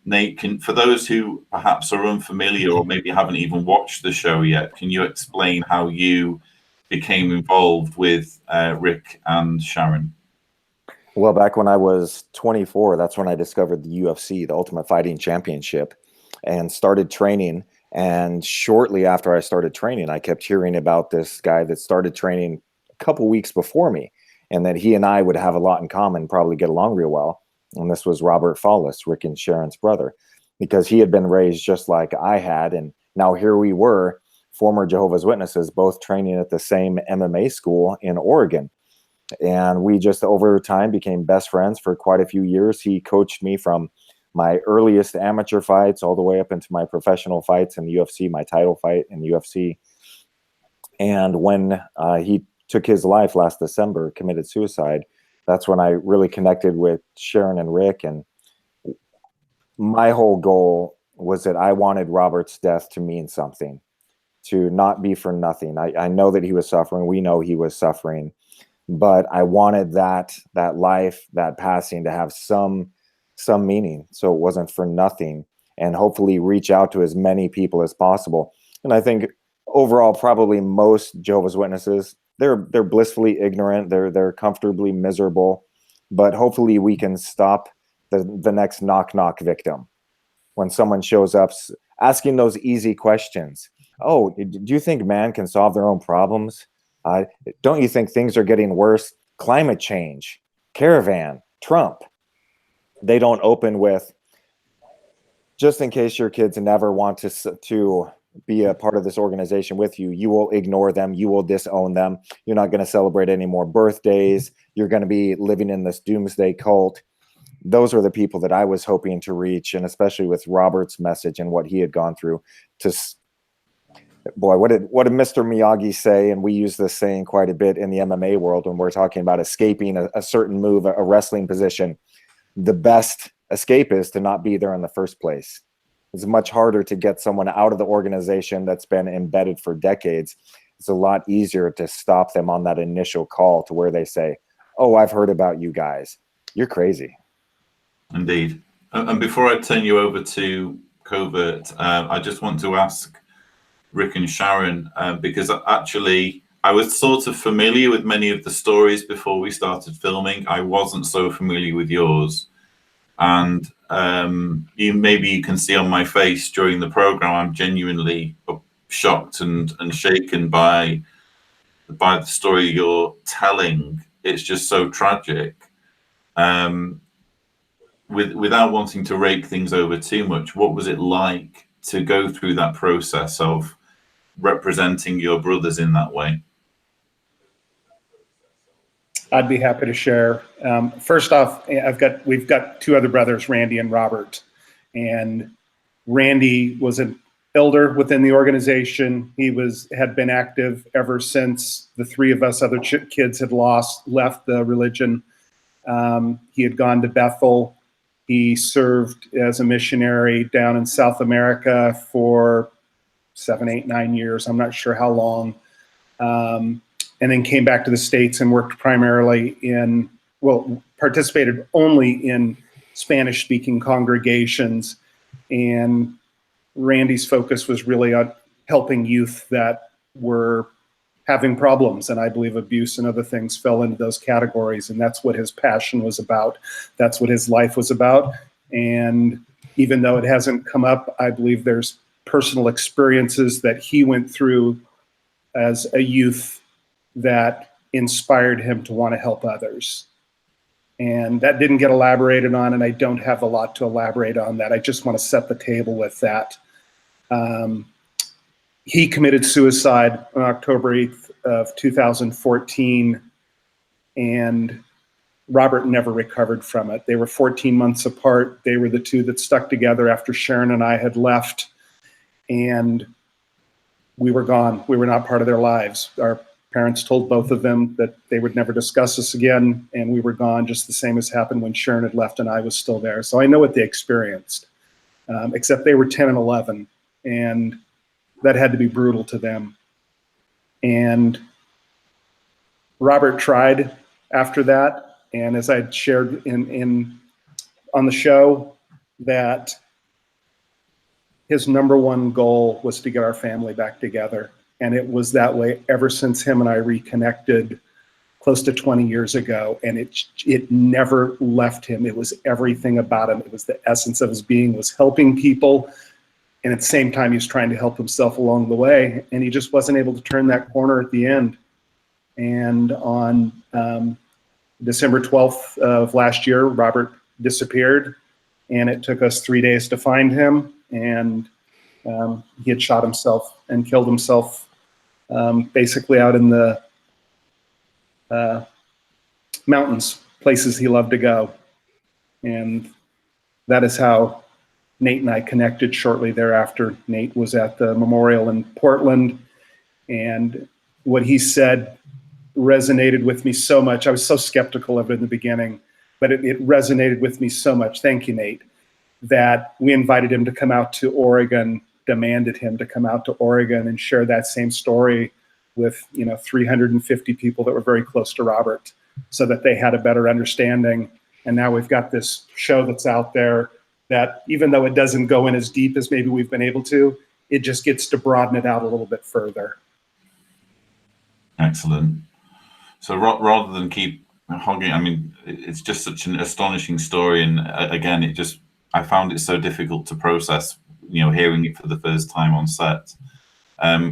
Nate, for those who perhaps are unfamiliar or maybe haven't even watched the show yet, can you explain how you became involved with Rick and Sharon? Well, back when I was 24, that's when I discovered the UFC, the Ultimate Fighting Championship, and started training. And shortly after I started training, I kept hearing about this guy that started training a couple weeks before me, and that he and I would have a lot in common, probably get along real well. And this was Robert Fallis, Rick and Sharon's brother, because he had been raised just like I had. And now here we were, former Jehovah's Witnesses, both training at the same MMA school in Oregon. And we just over time became best friends for quite a few years. He coached me from my earliest amateur fights all the way up into my professional fights in the UFC, my title fight in the UFC. And when he took his life last December, committed suicide, that's when I really connected with Sharon and Rick. And my whole goal was that I wanted Robert's death to mean something, to not be for nothing. I know that he was suffering. We know he was suffering. But I wanted that life, that passing, to have some meaning, so it wasn't for nothing, and hopefully reach out to as many people as possible. And I think overall, probably most Jehovah's Witnesses, they're blissfully ignorant, they're comfortably miserable, but hopefully we can stop the next knock victim when someone shows up asking those easy questions. Oh, do you think man can solve their own problems? Don't you think things are getting worse? Climate change, caravan, Trump. They don't open with, just in case your kids never want to be a part of this organization with you, you will ignore them, you will disown them, you're not going to celebrate any more birthdays, you're going to be living in this doomsday cult. Those are the people that I was hoping to reach, and especially with Robert's message and what he had gone through. Boy, what did Mr. Miyagi say? And we use this saying quite a bit in the MMA world when we're talking about escaping a certain move, a wrestling position. The best escape is to not be there in the first place. It's much harder to get someone out of the organization that's been embedded for decades. It's a lot easier to stop them on that initial call to where they say, oh, I've heard about you guys. You're crazy. Indeed. And before I turn you over to Covert, I just want to ask Rick and Sharon, because actually I was sort of familiar with many of the stories before we started filming. I wasn't so familiar with yours. And maybe you can see on my face during the program, I'm genuinely shocked and shaken by the story you're telling. It's just so tragic. Without wanting to rake things over too much, what was it like to go through that process of representing your brothers in that way? I'd be happy to share. First off, we've got two other brothers, Randy and Robert. And Randy was an elder within the organization. He had been active ever since the three of us other kids had left the religion. He had gone to Bethel. He served as a missionary down in South America for 7, 8, 9 years. I'm not sure how long. And then came back to the States and worked primarily participated only in Spanish-speaking congregations. And Randy's focus was really on helping youth that were having problems. And I believe abuse and other things fell into those categories. And that's what his passion was about. That's what his life was about. And even though it hasn't come up, I believe there's personal experiences that he went through as a youth that inspired him to want to help others. And that didn't get elaborated on, and I don't have a lot to elaborate on that. I just want to set the table with that. He committed suicide on October 8th of 2014, and Robert never recovered from it. They were 14 months apart. They were the two that stuck together after Sharon and I had left, and we were gone. We were not part of their lives. Our parents told both of them that they would never discuss us again, and we were gone, just the same as happened when Sharon had left and I was still there. So I know what they experienced, except they were 10 and 11, and that had to be brutal to them. And Robert tried after that, and as I shared on the show, that his number one goal was to get our family back together. And it was that way ever since him and I reconnected close to 20 years ago. And it never left him. It was everything about him. It was the essence of his being, was helping people. And at the same time, he was trying to help himself along the way. And he just wasn't able to turn that corner at the end. And on December 12th of last year, Robert disappeared. And it took us 3 days to find him. And he had shot himself and killed himself basically out in the mountains, places he loved to go. And that is how Nate and I connected shortly thereafter. Nate was at the memorial in Portland, and what he said resonated with me so much. I was so skeptical of it in the beginning, but it resonated with me so much. Thank you, Nate. That we invited him to come out to Oregon, demanded him to come out to Oregon and share that same story with 350 people that were very close to Robert, so that they had a better understanding. And now we've got this show that's out there that, even though it doesn't go in as deep as maybe we've been able to, it just gets to broaden it out a little bit further. Excellent. So rather than keep hogging, I mean, it's just such an astonishing story. And again, I found it so difficult to process, hearing it for the first time on set.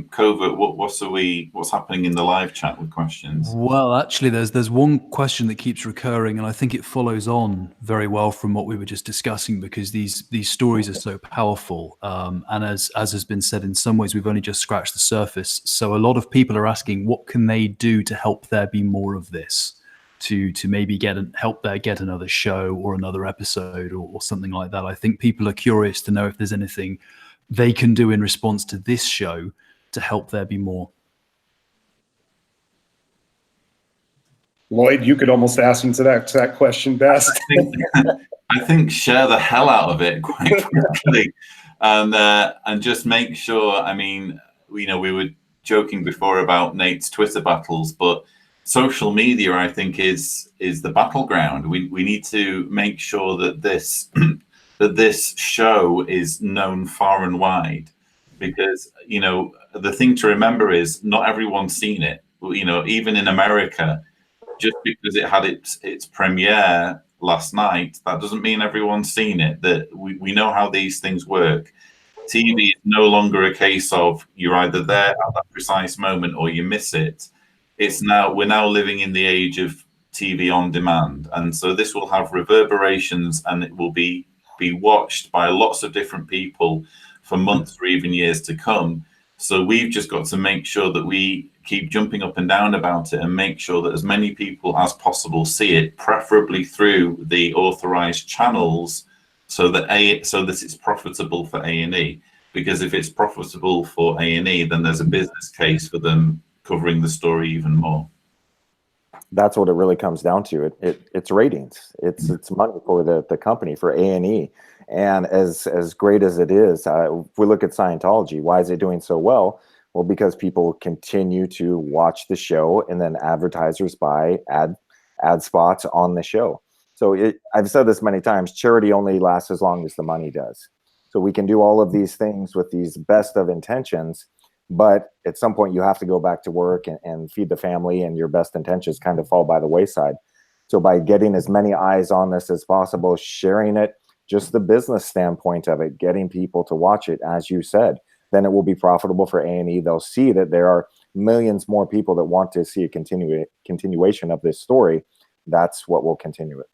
Covert, what's happening in the live chat with questions? Well, actually, there's one question that keeps recurring, and I think it follows on very well from what we were just discussing, because these stories are so powerful. And as has been said, in some ways, we've only just scratched the surface. So a lot of people are asking, what can they do to help there be more of this? To maybe help get another show or another episode or something like that. I think people are curious to know if there's anything they can do in response to this show to help there be more. Lloyd, you could almost answer that question best. I think share the hell out of it quite quickly, and just make sure. I mean, we were joking before about Nate's Twitter battles, but social media, I think, is the battleground. We need to make sure that this that this show is known far and wide, because the thing to remember is not everyone's seen it. Even in America, just because it had its premiere last night, that doesn't mean everyone's seen it. That we know how these things work. TV is no longer a case of you're either there at that precise moment or you miss it. We're now living in the age of TV on demand, and so this will have reverberations, and it will be watched by lots of different people for months or even years to come. So we've just got to make sure that we keep jumping up and down about it and make sure that as many people as possible see it, preferably through the authorized channels, so that it's profitable for A&E. Because if it's profitable for A&E, then there's a business case for them covering the story even more. That's what it really comes down to. It's ratings. It's money for the company, for A&E. And as great as it is, if we look at Scientology, why is it doing so well? Well, because people continue to watch the show, and then advertisers buy ad spots on the show. So I've said this many times, charity only lasts as long as the money does. So we can do all of these things with these best of intentions, but at some point you have to go back to work and feed the family, and your best intentions kind of fall by the wayside. So by getting as many eyes on this as possible, sharing it, just the business standpoint of it, getting people to watch it, as you said, then it will be profitable for A&E. They'll see that there are millions more people that want to see a continuation of this story. That's what will continue it.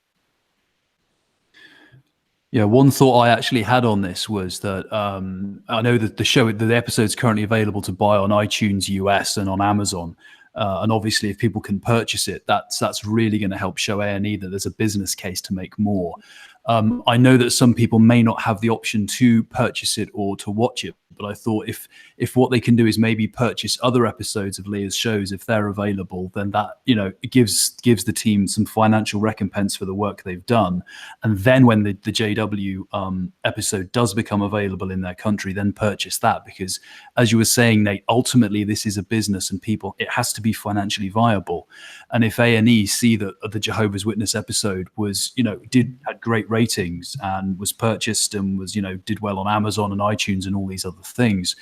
Yeah, one thought I actually had on this was that I know that the episode is currently available to buy on iTunes US and on Amazon. And obviously, if people can purchase it, that's really going to help show A&E that there's a business case to make more. I know that some people may not have the option to purchase it or to watch it, but I thought if what they can do is maybe purchase other episodes of Leah's shows, if they're available, then that, it gives the team some financial recompense for the work they've done. And then when the JW episode does become available in their country, then purchase that, because as you were saying, Nate, ultimately this is a business and it has to be financially viable. And if A&E see that the Jehovah's Witness episode was, had great ratings and was purchased and was, did well on Amazon and iTunes and all these other things,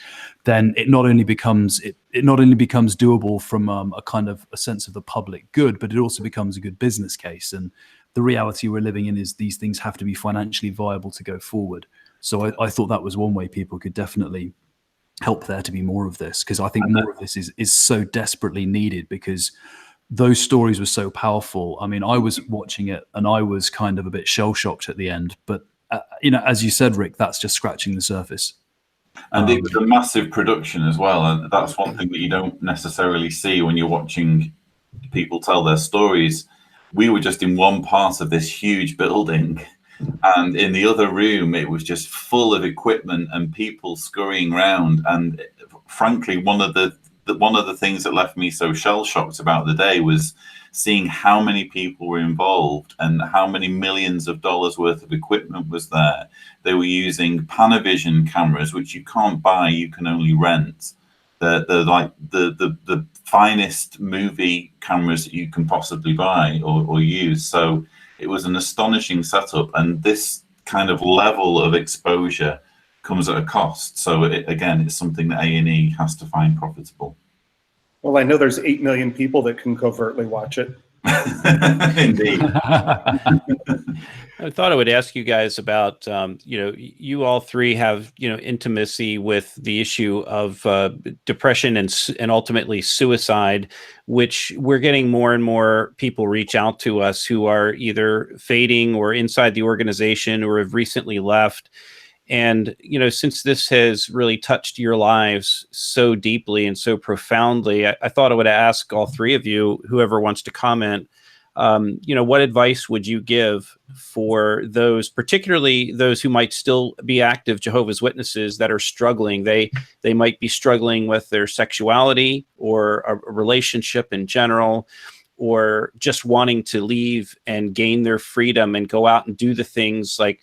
then it not only becomes doable from a kind of a sense of the public good, but it also becomes a good business case. And the reality we're living in is these things have to be financially viable to go forward. So I thought that was one way people could definitely help there to be more of this, because I think more of this is so desperately needed, because those stories were so powerful. I mean, I was watching it and I was kind of a bit shell-shocked at the end, but as you said, Rick, that's just scratching the surface. And it was a massive production as well, and that's one thing that you don't necessarily see when you're watching people tell their stories. We were just in one part of this huge building, and in the other room it was just full of equipment and people scurrying around. And frankly, one of the things that left me so shell-shocked about the day was seeing how many people were involved and how many millions of dollars worth of equipment was there. They were using Panavision cameras, which you can't buy, you can only rent. They're like the finest movie cameras that you can possibly buy or use. So it was an astonishing setup, and this kind of level of exposure comes at a cost. So it's something that A&E has to find profitable. Well, I know there's 8 million people that can covertly watch it. Indeed. I thought I would ask you guys about, you all three have, intimacy with the issue of depression and ultimately suicide, which we're getting more and more people reach out to us who are either fading or inside the organization or have recently left. And, since this has really touched your lives so deeply and so profoundly, I thought I would ask all three of you, whoever wants to comment, what advice would you give for those, particularly those who might still be active Jehovah's Witnesses that are struggling? They might be struggling with their sexuality or a relationship in general, or just wanting to leave and gain their freedom and go out and do the things like,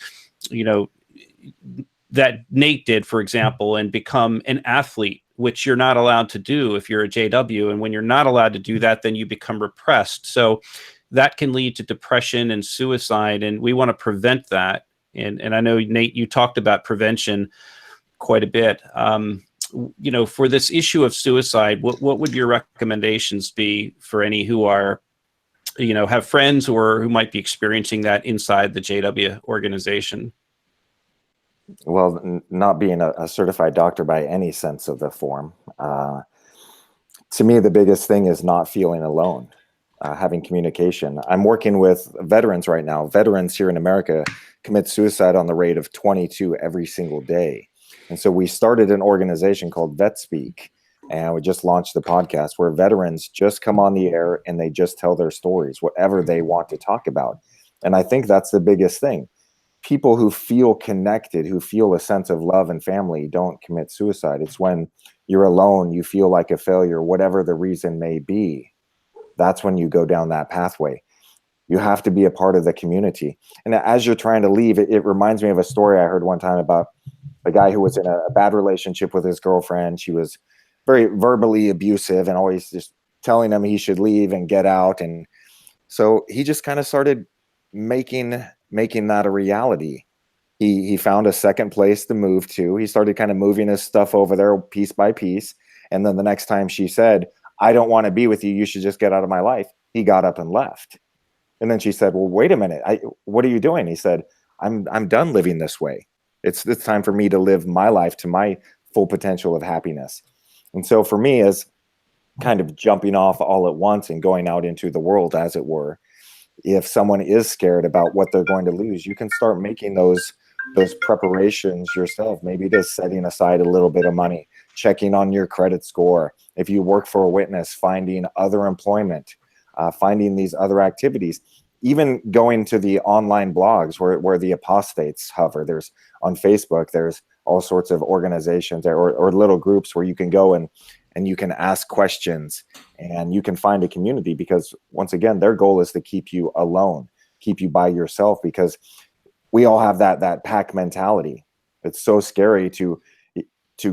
that Nate did, for example, and become an athlete, which you're not allowed to do if you're a JW. And when you're not allowed to do that, then you become repressed. So that can lead to depression and suicide, and we want to prevent that. And I know, Nate, you talked about prevention quite a bit. For this issue of suicide, what would your recommendations be for any who are, have friends or who might be experiencing that inside the JW organization? Well, not being a certified doctor by any sense of the form, to me, the biggest thing is not feeling alone, having communication. I'm working with veterans right now. Veterans here in America commit suicide on the rate of 22 every single day. And so we started an organization called VetSpeak, and we just launched the podcast where veterans just come on the air and they just tell their stories, whatever they want to talk about. And I think that's the biggest thing. People who feel connected, who feel a sense of love and family, don't commit suicide. It's when you're alone, you feel like a failure, whatever the reason may be. That's when you go down that pathway. You have to be a part of the community. And as you're trying to leave, it reminds me of a story I heard one time about a guy who was in a bad relationship with his girlfriend. She was very verbally abusive and always just telling him he should leave and get out. And so he just kind of started making that a reality. He found a second place to move to. He started kind of moving his stuff over there piece by piece. And then the next time she said, "I don't want to be with you, you should just get out of my life," he got up and left. And then she said, "Well, wait a minute. What are you doing?" He said, I'm done living this way. It's time for me to live my life to my full potential of happiness." And so for me, as kind of jumping off all at once and going out into the world, as it were, if someone is scared about what they're going to lose, you can start making those preparations yourself. Maybe just setting aside a little bit of money checking on your credit score. If you work for a witness, finding other employment, finding these other activities, even going to the online blogs where the apostates hover. There's on Facebook, there's all sorts of organizations or little groups where you can go and you can ask questions and you can find a community, because once again, their goal is to keep you alone, keep you by yourself, because we all have that pack mentality. It's so scary to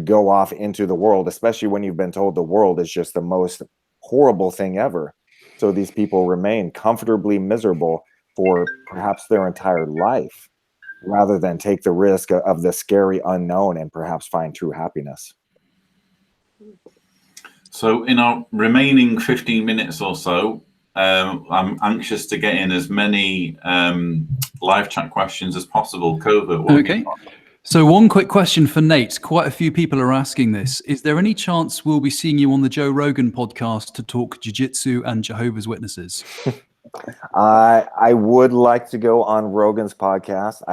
go off into the world, especially when you've been told the world is just the most horrible thing ever. So these people remain comfortably miserable for perhaps their entire life, rather than take the risk of the scary unknown and perhaps find true happiness. So in our remaining 15 minutes or so, I'm anxious to get in as many live chat questions as possible. Covert. Okay. So one quick question for Nate. Quite a few people are asking this. Is there any chance we'll be seeing you on the Joe Rogan podcast to talk jiu-jitsu and Jehovah's Witnesses? I would like to go on Rogan's podcast.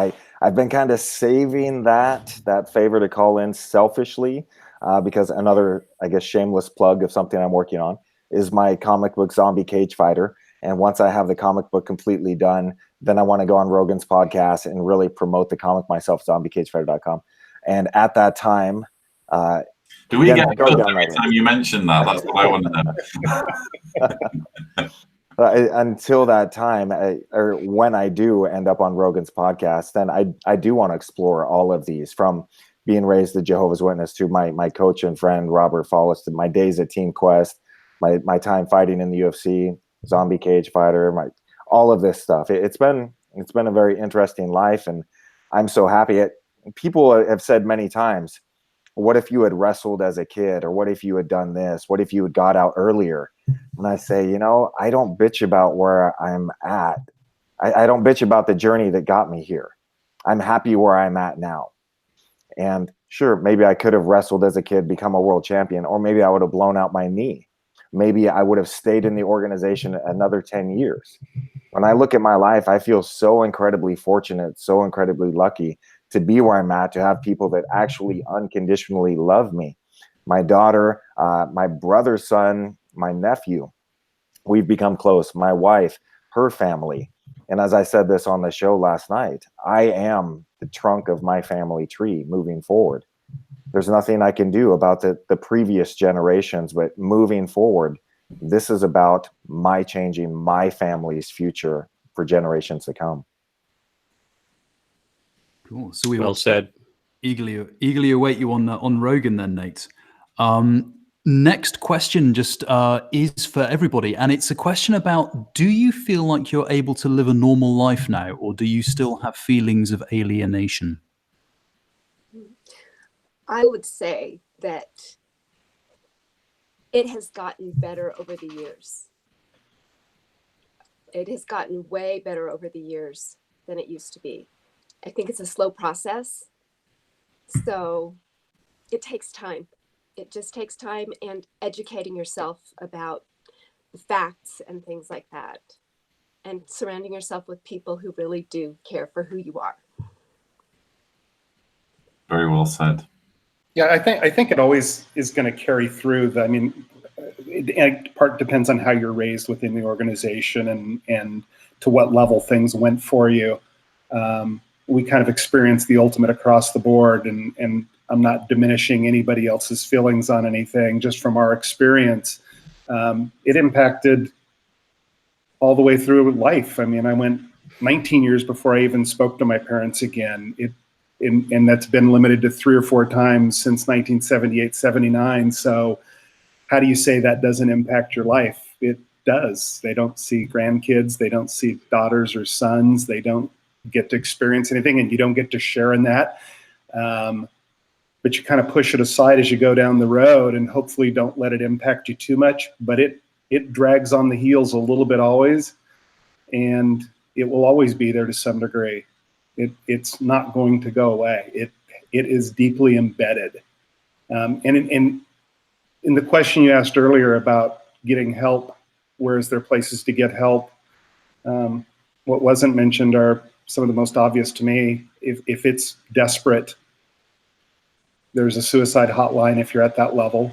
I've been kind of saving that favor to call in selfishly, because another, I guess, shameless plug of something I'm working on is my comic book Zombie Cage Fighter. And once I have the comic book completely done, then I want to go on Rogan's podcast and really promote the comic myself, zombiecagefighter.com. And at that time, do we get a cut every time you mention that? That's what I want to know. Until that time, or when I do end up on Rogan's podcast, then I do want to explore all of these, from being raised a Jehovah's Witness to my coach and friend Robert Follis, to my days at Team Quest, my time fighting in the UFC, Zombie Cage Fighter, all of this stuff. It's been a very interesting life, and I'm so happy. People have said many times, what if you had wrestled as a kid, or what if you had done this? What if you had got out earlier? And I say, I don't bitch about where I'm at. I don't bitch about the journey that got me here. I'm happy where I'm at now. And sure, maybe I could have wrestled as a kid, become a world champion, or maybe I would have blown out my knee. Maybe I would have stayed in the organization another 10 years. When I look at my life, I feel so incredibly fortunate, so incredibly lucky to be where I'm at, to have people that actually unconditionally love me. My daughter, my brother's son, my nephew, we've become close. My wife, her family. And as I said this on the show last night, I am the trunk of my family tree moving forward. There's nothing I can do about the previous generations, but moving forward, this is about my changing my family's future for generations to come. Cool. So we well said. Eagerly await you on Rogan then, Nate. Next question just is for everybody, and it's a question about: do you feel like you're able to live a normal life now, or do you still have feelings of alienation? I would say that it has gotten better over the years. It has gotten way better over the years than it used to be. I think it's a slow process. So it takes time. It just takes time, and educating yourself about the facts and things like that, and surrounding yourself with people who really do care for who you are. Very well said. Yeah, I think it always is going to carry through. It part depends on how you're raised within the organization and to what level things went for you. We kind of experienced the ultimate across the board, and I'm not diminishing anybody else's feelings on anything, just from our experience. It impacted all the way through life. I mean, I went 19 years before I even spoke to my parents again. And that's been limited to 3 or 4 times since 1978, 79. So how do you say that doesn't impact your life? It does. They don't see grandkids. They don't see daughters or sons. They don't get to experience anything, and you don't get to share in that. But you kind of push it aside as you go down the road, and hopefully don't let it impact you too much. But it drags on the heels a little bit always, and it will always be there to some degree. It's not going to go away. It is deeply embedded. And in the question you asked earlier about getting help, where is there places to get help? What wasn't mentioned are some of the most obvious to me. If it's desperate, There's a suicide hotline if you're at that level.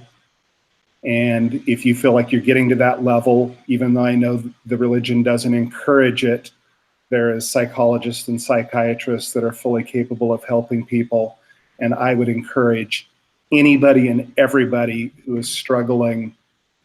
And if you feel like you're getting to that level, even though I know the religion doesn't encourage it, there is psychologists and psychiatrists that are fully capable of helping people. And I would encourage anybody and everybody who is struggling,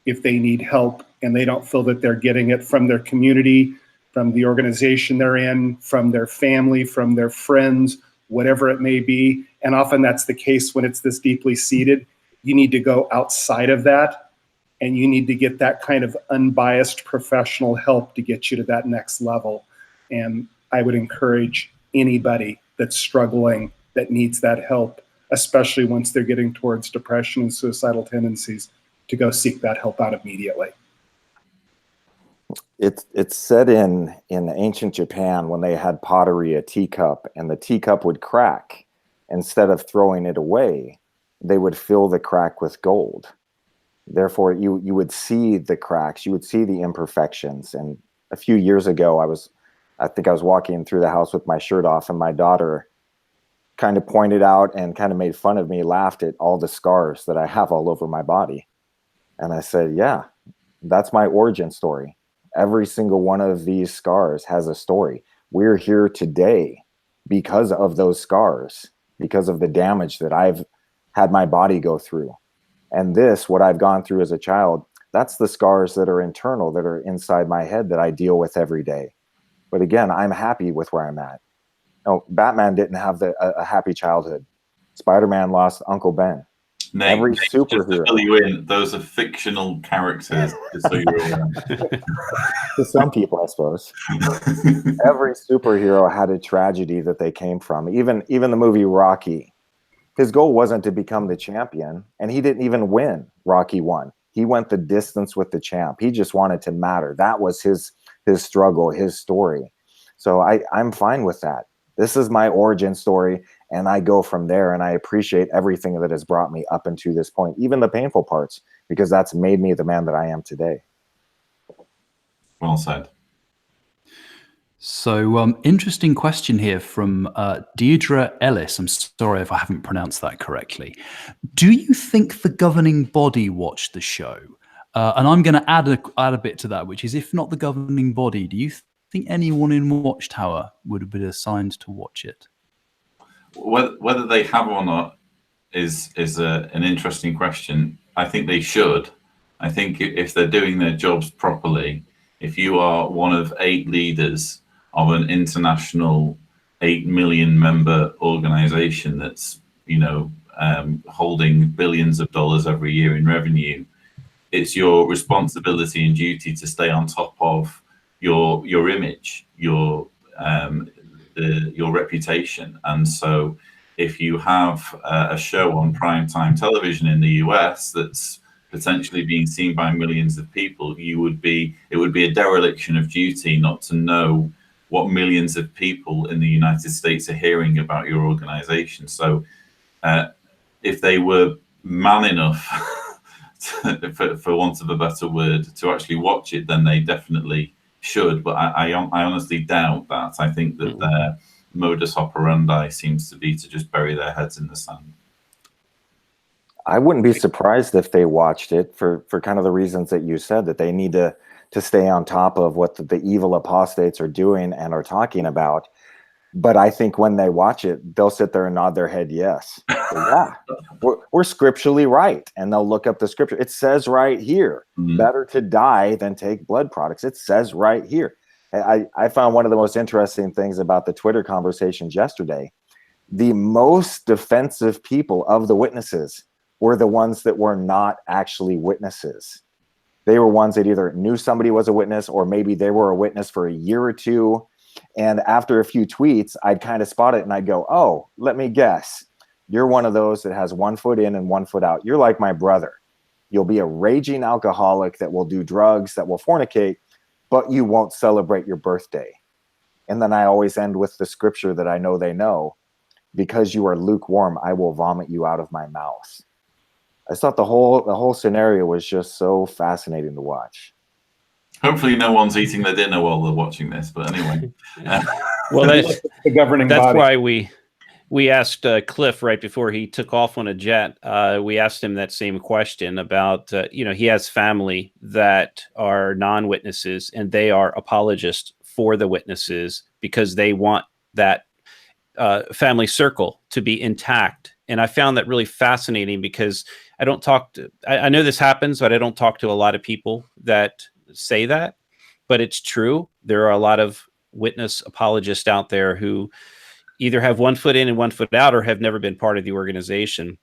if they need help and they don't feel that they're getting it from their community, from the organization they're in, from their family, from their friends, whatever it may be. And often that's the case when it's this deeply seated. You need to go outside of that, and you need to get that kind of unbiased professional help to get you to that next level. And I would encourage anybody that's struggling, that needs that help, especially once they're getting towards depression and suicidal tendencies, to go seek that help out immediately. It's said in ancient Japan, when they had pottery, a teacup, and the teacup would crack. Instead of throwing it away, they would fill the crack with gold. Therefore, you would see the cracks, you would see the imperfections. And a few years ago, I think I was walking through the house with my shirt off, and my daughter kind of pointed out and kind of made fun of me, laughed at all the scars that I have all over my body. And I said, yeah, that's my origin story. Every single one of these scars has a story. We're here today because of those scars, because of the damage that I've had my body go through. And this, what I've gone through as a child, that's the scars that are internal, that are inside my head, that I deal with every day. But again, I'm happy with where I'm at. No, Batman didn't have a happy childhood. Spider-Man lost Uncle Ben. Nate, Every superhero. Just to fill you in, those are fictional characters, just so you're aware. To some people, I suppose. Every superhero had a tragedy that they came from. Even the movie Rocky. His goal wasn't to become the champion, and he didn't even win Rocky 1. He went the distance with the champ. He just wanted to matter. That was his struggle, his story. So I'm fine with that. This is my origin story, and I go from there, and I appreciate everything that has brought me up into this point, even the painful parts, because that's made me the man that I am today. Well said. So interesting question here from Deirdre Ellis. I'm sorry if I haven't pronounced that correctly. Do you think the governing body watched the show? And I'm going to add a bit to that, which is, if not the governing body, do you think anyone in Watchtower would have been assigned to watch it? Whether they have or not is an interesting question. I think they should. I think if they're doing their jobs properly, if you are one of 8 leaders of an international 8 million member organization that's, holding billions of dollars every year in revenue, it's your responsibility and duty to stay on top of your image, your reputation. And so if you have a show on primetime television in the US that's potentially being seen by millions of people, it would be a dereliction of duty not to know what millions of people in the United States are hearing about your organization. So if they were man enough, for want of a better word, to actually watch it, then they definitely should. But I honestly doubt that. I think that their modus operandi seems to be to just bury their heads in the sand. I wouldn't be surprised if they watched it for kind of the reasons that you said, that they need to stay on top of what the evil apostates are doing and are talking about. But I think when they watch it, they'll sit there and nod their head yes. Yeah, we're scripturally right. And they'll look up the scripture. It says right here, better to die than take blood products. It says right here. I found one of the most interesting things about the Twitter conversations yesterday. The most defensive people of the witnesses were the ones that were not actually witnesses. They were ones that either knew somebody was a witness, or maybe they were a witness for a year or two. And after a few tweets, I'd kind of spot it and I'd go, oh, let me guess. You're one of those that has 1 foot in and 1 foot out. You're like my brother. You'll be a raging alcoholic that will do drugs, that will fornicate, but you won't celebrate your birthday. And then I always end with the scripture that I know they know. Because you are lukewarm, I will vomit you out of my mouth. I thought the whole scenario was just so fascinating to watch. Hopefully no one's eating their dinner while they're watching this, but anyway. Well, that's the governing that's body. why we We asked Cliff right before he took off on a jet. We asked him that same question about, he has family that are non-witnesses, and they are apologists for the witnesses because they want that family circle to be intact. And I found that really fascinating because I know this happens, but I don't talk to a lot of people that say that, but it's true. There are a lot of witness apologists out there who either have one foot in and one foot out or have never been part of the organization.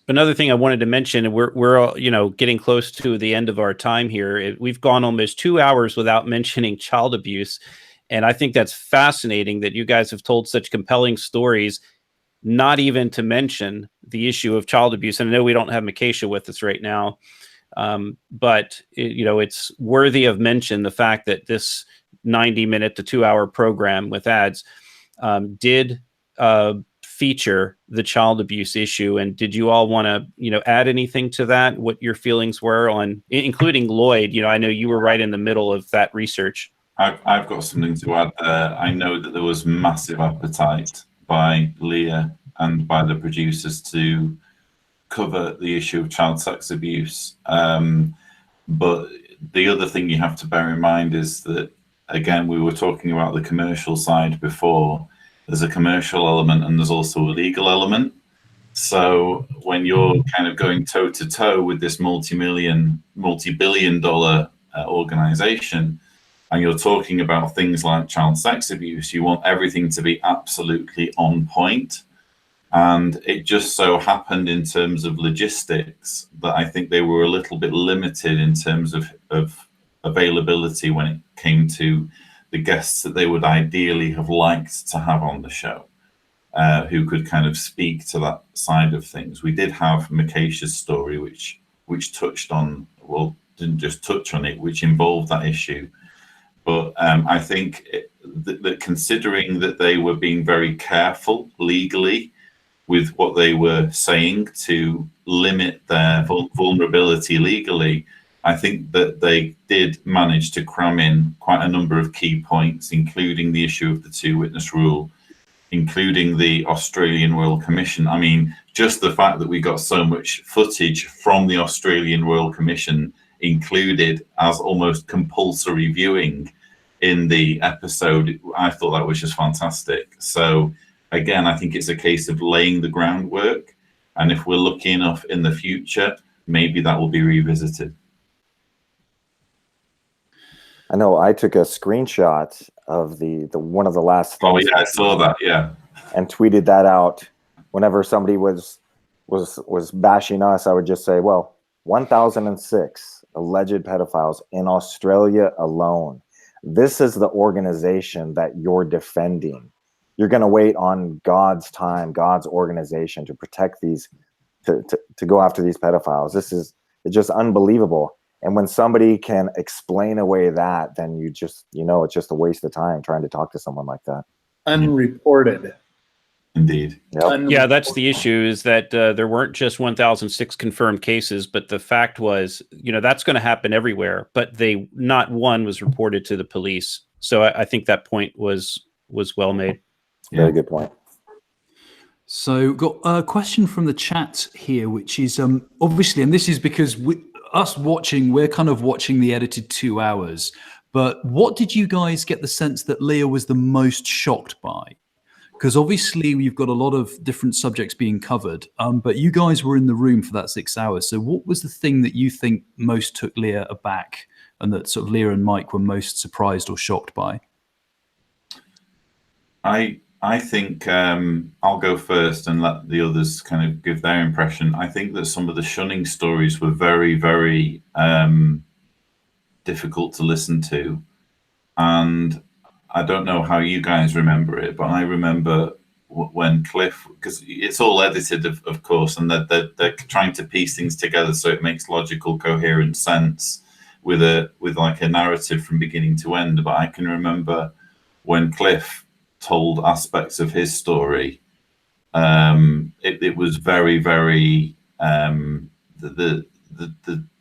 Another thing I wanted to mention, and we're getting close to the end of our time here. We've gone almost 2 hours without mentioning child abuse. And I think that's fascinating that you guys have told such compelling stories, not even to mention the issue of child abuse. And I know we don't have Makesha with us right now, but it's worthy of mention, the fact that this 90-minute to 2-hour program with ads did feature the child abuse issue. And did you all want to, add anything to that? What your feelings were on, including Lloyd? I know you were right in the middle of that research. I've got something to add there. I know that there was massive appetite by Leah and by the producers to cover the issue of child sex abuse. But the other thing you have to bear in mind is that, again, we were talking about the commercial side before. There's a commercial element and there's also a legal element. So when you're kind of going toe to toe with this multi-billion dollar organization, and you're talking about things like child sex abuse, you want everything to be absolutely on point. And it just so happened in terms of logistics that I think they were a little bit limited in terms of availability when it came to the guests that they would ideally have liked to have on the show, who could kind of speak to that side of things. We did have Makesha's story, which touched on, well, didn't just touch on it, which involved that issue. But I think that considering that they were being very careful legally with what they were saying to limit their vulnerability legally, I think that they did manage to cram in quite a number of key points, including the issue of the 2-witness rule, including the Australian Royal Commission. I mean, just the fact that we got so much footage from the Australian Royal Commission included as almost compulsory viewing in the episode, I thought that was just fantastic. So again, I think it's a case of laying the groundwork, and if we're lucky enough in the future, maybe that will be revisited. I know I took a screenshot of the one of the last. Oh yeah, I saw that. Yeah, and tweeted that out. Whenever somebody was bashing us, I would just say, well, 1,006 alleged pedophiles in Australia alone. This is the organization that you're defending. You're going to wait on God's time, God's organization to protect these, to go after these pedophiles. It's just unbelievable. And when somebody can explain away that, then you just, it's just a waste of time trying to talk to someone like that. Unreported. Indeed. Yep. Yeah, that's the issue, is that there weren't just 1,006 confirmed cases, but the fact was, that's going to happen everywhere, but not one was reported to the police. So I think that point was well made. Very good point. So got a question from the chat here, which is obviously, and this is because we're kind of watching the edited 2 hours, but what did you guys get the sense that Leah was the most shocked by? Because obviously we've got a lot of different subjects being covered, but you guys were in the room for that 6 hours. So what was the thing that you think most took Leah aback, and that sort of Leah and Mike were most surprised or shocked by? I think I'll go first and let the others kind of give their impression. I think that some of the shunning stories were very, very difficult to listen to. And I don't know how you guys remember it, but I remember when Cliff, because it's all edited, of course, and they're trying to piece things together so it makes logical, coherent sense with like a narrative from beginning to end. But I can remember when Cliff told aspects of his story, it was very, very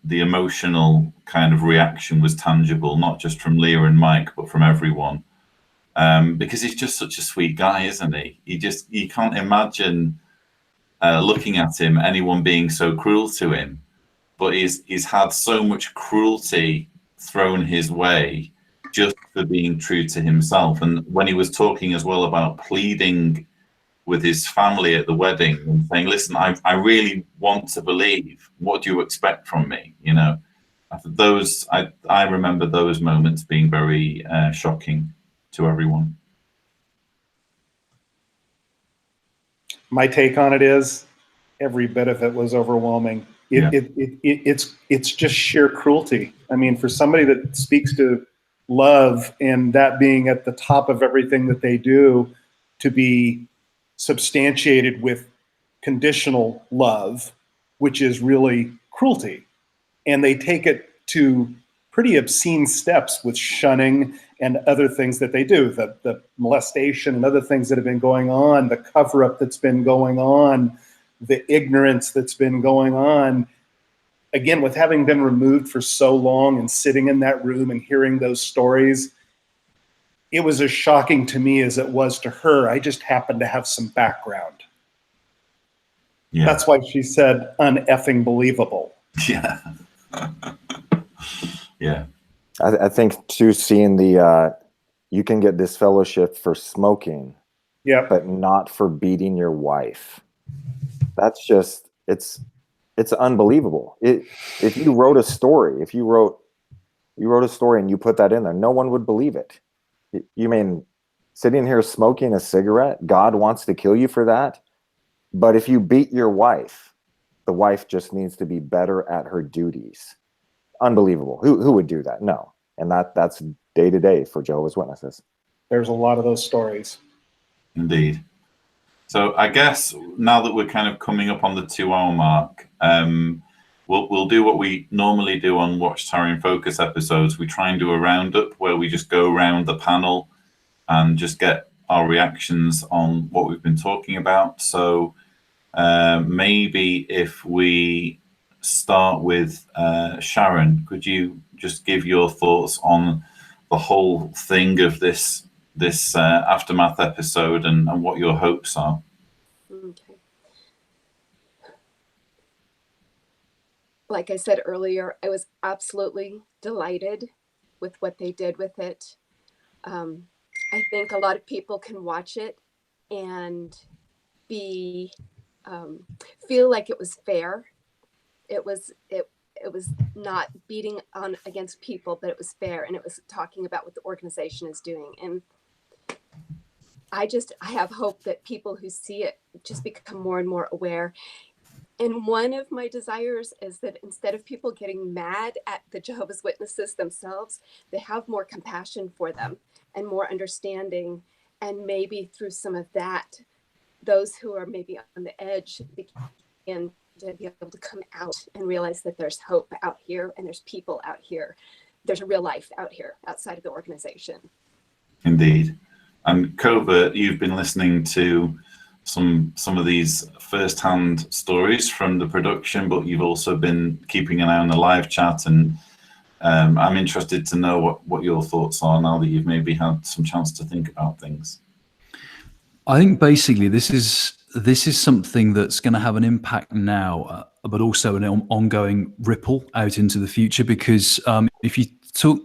the emotional kind of reaction was tangible, not just from Leah and Mike, but from everyone. because he's just such a sweet guy, isn't he? You can't imagine looking at him, anyone being so cruel to him. But he's had so much cruelty thrown his way just for being true to himself. And when he was talking as well about pleading with his family at the wedding and saying, listen, I really want to believe. What do you expect from me? You know, I remember those moments being very shocking to everyone. My take on it is every bit of it was overwhelming. It's just sheer cruelty. I mean, for somebody that speaks to love and that being at the top of everything that they do, to be substantiated with conditional love, which is really cruelty. And they take it to pretty obscene steps with shunning and other things that they do, the molestation and other things that have been going on, the cover-up that's been going on, the ignorance that's been going on. Again, with having been removed for so long and sitting in that room and hearing those stories, it was as shocking to me as it was to her. I just happened to have some background. Yeah. That's why she said uneffing believable. Yeah. Yeah. I think too, seeing you can get disfellowship for smoking, but not for beating your wife. That's just, it's unbelievable. If you wrote a story, you wrote a story and you put that in there, no one would believe it. You mean sitting here smoking a cigarette, God wants to kill you for that? But if you beat your wife, the wife just needs to be better at her duties. Unbelievable. Who would do that? No. And that's day to day for Jehovah's Witnesses. There's a lot of those stories. Indeed. So I guess now that we're kind of coming up on the 2-hour mark, we'll do what we normally do on Watchtower in Focus episodes. We try and do a roundup where we just go around the panel and just get our reactions on what we've been talking about. So maybe if we start with Sharon, could you just give your thoughts on the whole thing of this aftermath episode and what your hopes are? Okay. Like I said earlier, I was absolutely delighted with what they did with it. I think a lot of people can watch it and feel like it was fair. It was not beating on against people, but it was fair, and it was talking about what the organization is doing. And I have hope that people who see it just become more and more aware. And one of my desires is that instead of people getting mad at the Jehovah's Witnesses themselves, they have more compassion for them and more understanding. And maybe through some of that, those who are maybe on the edge begin to be able to come out and realize that there's hope out here and there's people out here. There's a real life out here outside of the organization. Indeed. And Covert, you've been listening to some of these first-hand stories from the production, but you've also been keeping an eye on the live chat, and I'm interested to know what your thoughts are now that you've maybe had some chance to think about things. I think basically this is something that's going to have an impact now, but also an ongoing ripple out into the future, because if you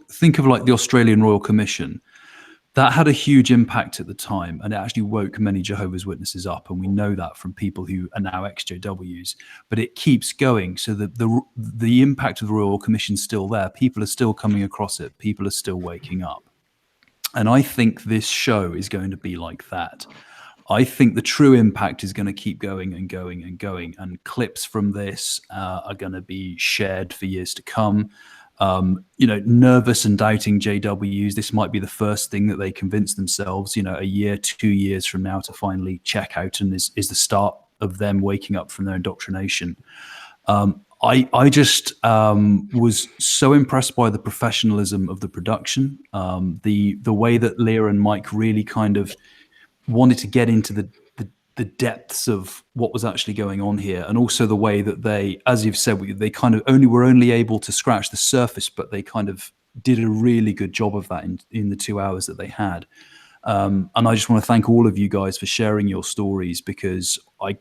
think of like the Australian Royal Commission, that had a huge impact at the time, and it actually woke many Jehovah's Witnesses up, and we know that from people who are now ex-JWs. But it keeps going, so that the impact of the Royal Commission is still there. People are still coming across it. People are still waking up. And I think this show is going to be like that. I think the true impact is going to keep going and going and going, and clips from this are going to be shared for years to come. Nervous and doubting JWs, this might be the first thing that they convince themselves, a year, 2 years from now, to finally check out, and is the start of them waking up from their indoctrination. I just was so impressed by the professionalism of the production, the way that Leah and Mike really kind of wanted to get into the depths of what was actually going on here, and also the way that they, as you've said, they kind of were only able to scratch the surface, but they kind of did a really good job of that in the 2 hours that they had. And I just want to thank all of you guys for sharing your stories, because I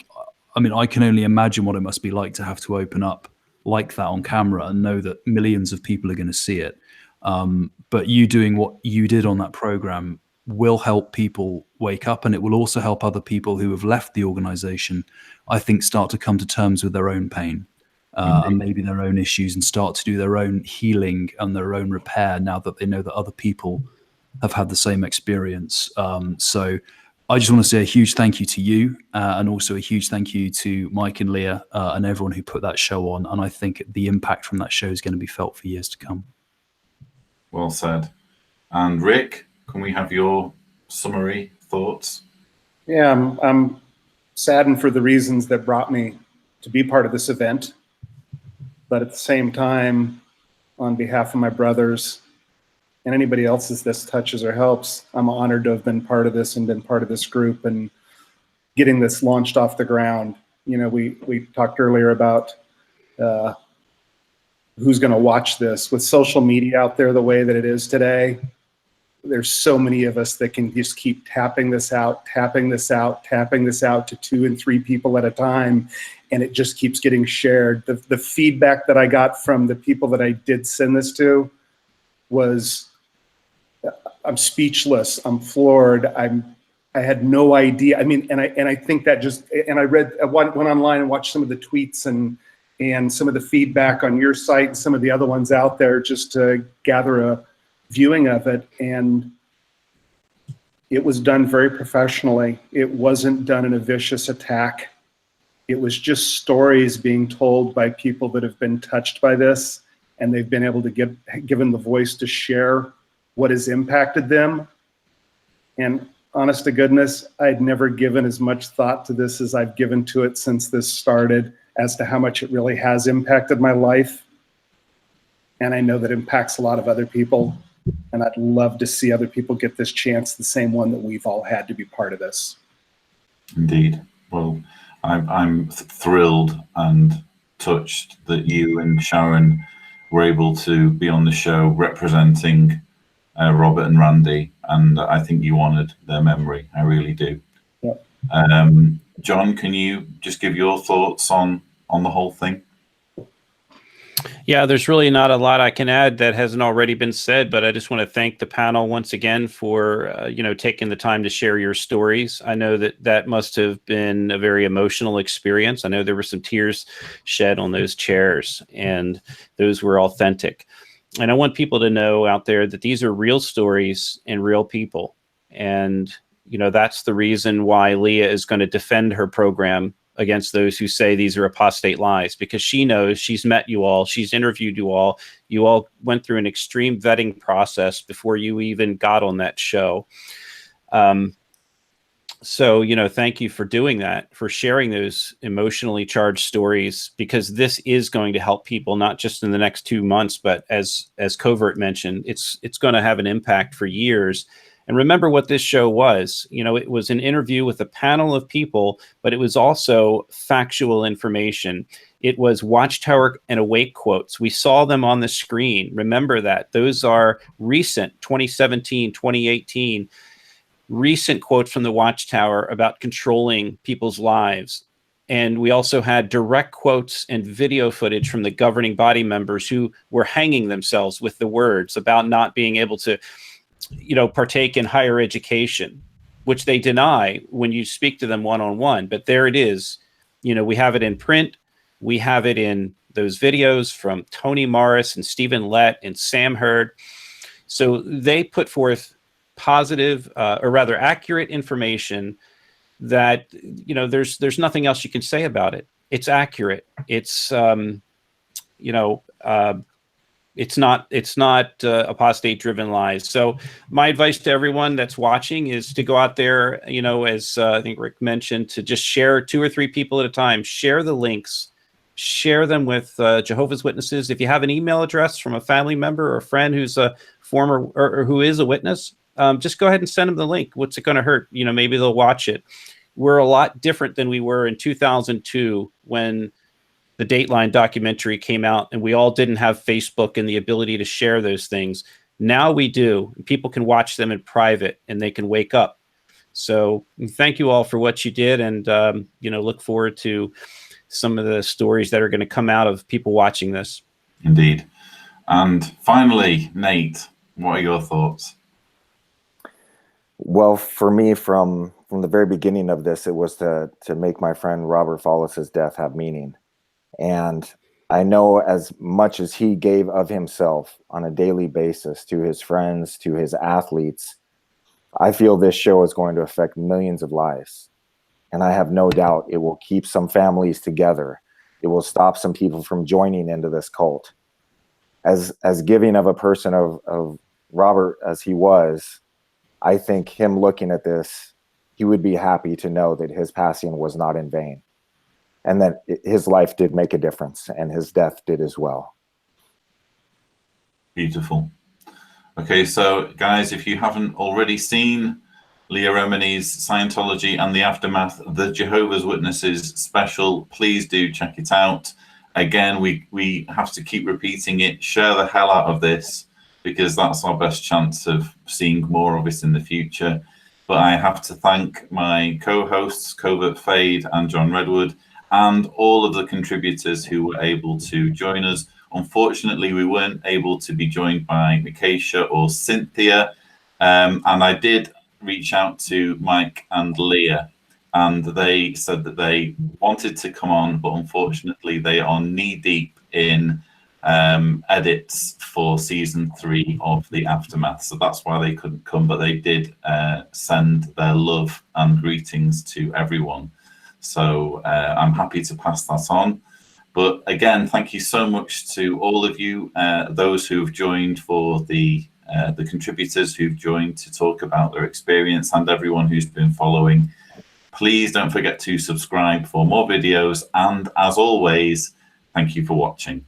mean, I can only imagine what it must be like to have to open up like that on camera and know that millions of people are going to see it. But you doing what you did on that program will help people wake up, and it will also help other people who have left the organization, I think, start to come to terms with their own pain and maybe their own issues, and start to do their own healing and their own repair now that they know that other people have had the same experience. So I just want to say a huge thank you to you, and also a huge thank you to Mike and Leah and everyone who put that show on. And I think the impact from that show is going to be felt for years to come. Well said. And Rick, can we have your summary thoughts? Yeah, I'm saddened for the reasons that brought me to be part of this event. But at the same time, on behalf of my brothers and anybody else as this touches or helps, I'm honored to have been part of this and been part of this group and getting this launched off the ground. You know, we talked earlier about who's going to watch this. With social media out there the way that it is today, there's so many of us that can just keep tapping this out to 2 and 3 people at a time, and it just keeps getting shared. The feedback that I got from the people that I did send this to was, I'm speechless, I'm floored, I had no idea. I mean, and I think that just, and I went online and watched some of the tweets and some of the feedback on your site and some of the other ones out there just to gather a viewing of it, and it was done very professionally. It wasn't done in a vicious attack. It was just stories being told by people that have been touched by this, and they've been able to given the voice to share what has impacted them. And honest to goodness, I'd never given as much thought to this as I've given to it since this started, as to how much it really has impacted my life. And I know that impacts a lot of other people. And I'd love to see other people get this chance, the same one that we've all had, to be part of this. Indeed. Well, I'm thrilled and touched that you and Sharon were able to be on the show representing Robert and Randy, and I think you honored their memory. I really do. Yep. John, can you just give your thoughts on the whole thing? Yeah, there's really not a lot I can add that hasn't already been said, but I just want to thank the panel once again for taking the time to share your stories. I know that must have been a very emotional experience. I know there were some tears shed on those chairs, and those were authentic. And I want people to know out there that these are real stories and real people. And that's the reason why Leah is going to defend her program against those who say these are apostate lies, because she knows, she's met you all, she's interviewed you all went through an extreme vetting process before you even got on that show. So, thank you for doing that, for sharing those emotionally charged stories, because this is going to help people, not just in the next 2 months, but as Covert mentioned, it's going to have an impact for years. And remember what this show was. It was an interview with a panel of people, but it was also factual information. It was Watchtower and Awake quotes. We saw them on the screen. Remember that. Those are recent, 2017, 2018, recent quotes from the Watchtower about controlling people's lives. And we also had direct quotes and video footage from the governing body members who were hanging themselves with the words about not being able to partake in higher education, which they deny when you speak to them one-on-one. But there it is. We have it in print. We have it in those videos from Tony Morris and Stephen Lett and Sam Hurd. So they put forth positive, or rather accurate information that, there's nothing else you can say about it. It's accurate. It's, it's not apostate driven lies. So my advice to everyone that's watching is to go out there, as I think Rick mentioned, to just share 2 or 3 people at a time, share the links, share them with Jehovah's Witnesses. If you have an email address from a family member or a friend who's a former or who is a witness, just go ahead and send them the link. What's it going to hurt? Maybe they'll watch it. We're a lot different than we were in 2002 when the Dateline documentary came out and we all didn't have Facebook and the ability to share those things. Now we do. People can watch them in private and they can wake up. So thank you all for what you did, and look forward to some of the stories that are going to come out of people watching this. Indeed. And finally, Nate, what are your thoughts? Well, for me, from the very beginning of this, it was to make my friend Robert Follis's death have meaning. And I know as much as he gave of himself on a daily basis to his friends, to his athletes, I feel this show is going to affect millions of lives. And I have no doubt it will keep some families together. It will stop some people from joining into this cult. As giving of a person of Robert as he was, I think him looking at this, he would be happy to know that his passing was not in vain, and that his life did make a difference, and his death did as well. Beautiful. Okay, so guys, if you haven't already seen Leah Remini's Scientology and the Aftermath, the Jehovah's Witnesses special, please do check it out. Again, we have to keep repeating it. Share the hell out of this, because that's our best chance of seeing more of it in the future. But I have to thank my co-hosts, Covert Fade and John Redwood, and all of the contributors who were able to join us. Unfortunately, we weren't able to be joined by Mikesha or Cynthia. And I did reach out to Mike and Leah, and they said that they wanted to come on, but unfortunately they are knee-deep in edits for season 3 of The Aftermath. So that's why they couldn't come, but they did send their love and greetings to everyone. So I'm happy to pass that on. But again, thank you so much to all of you, those who've joined, for the contributors who've joined to talk about their experience, and everyone who's been following. Please don't forget to subscribe for more videos. And as always, thank you for watching.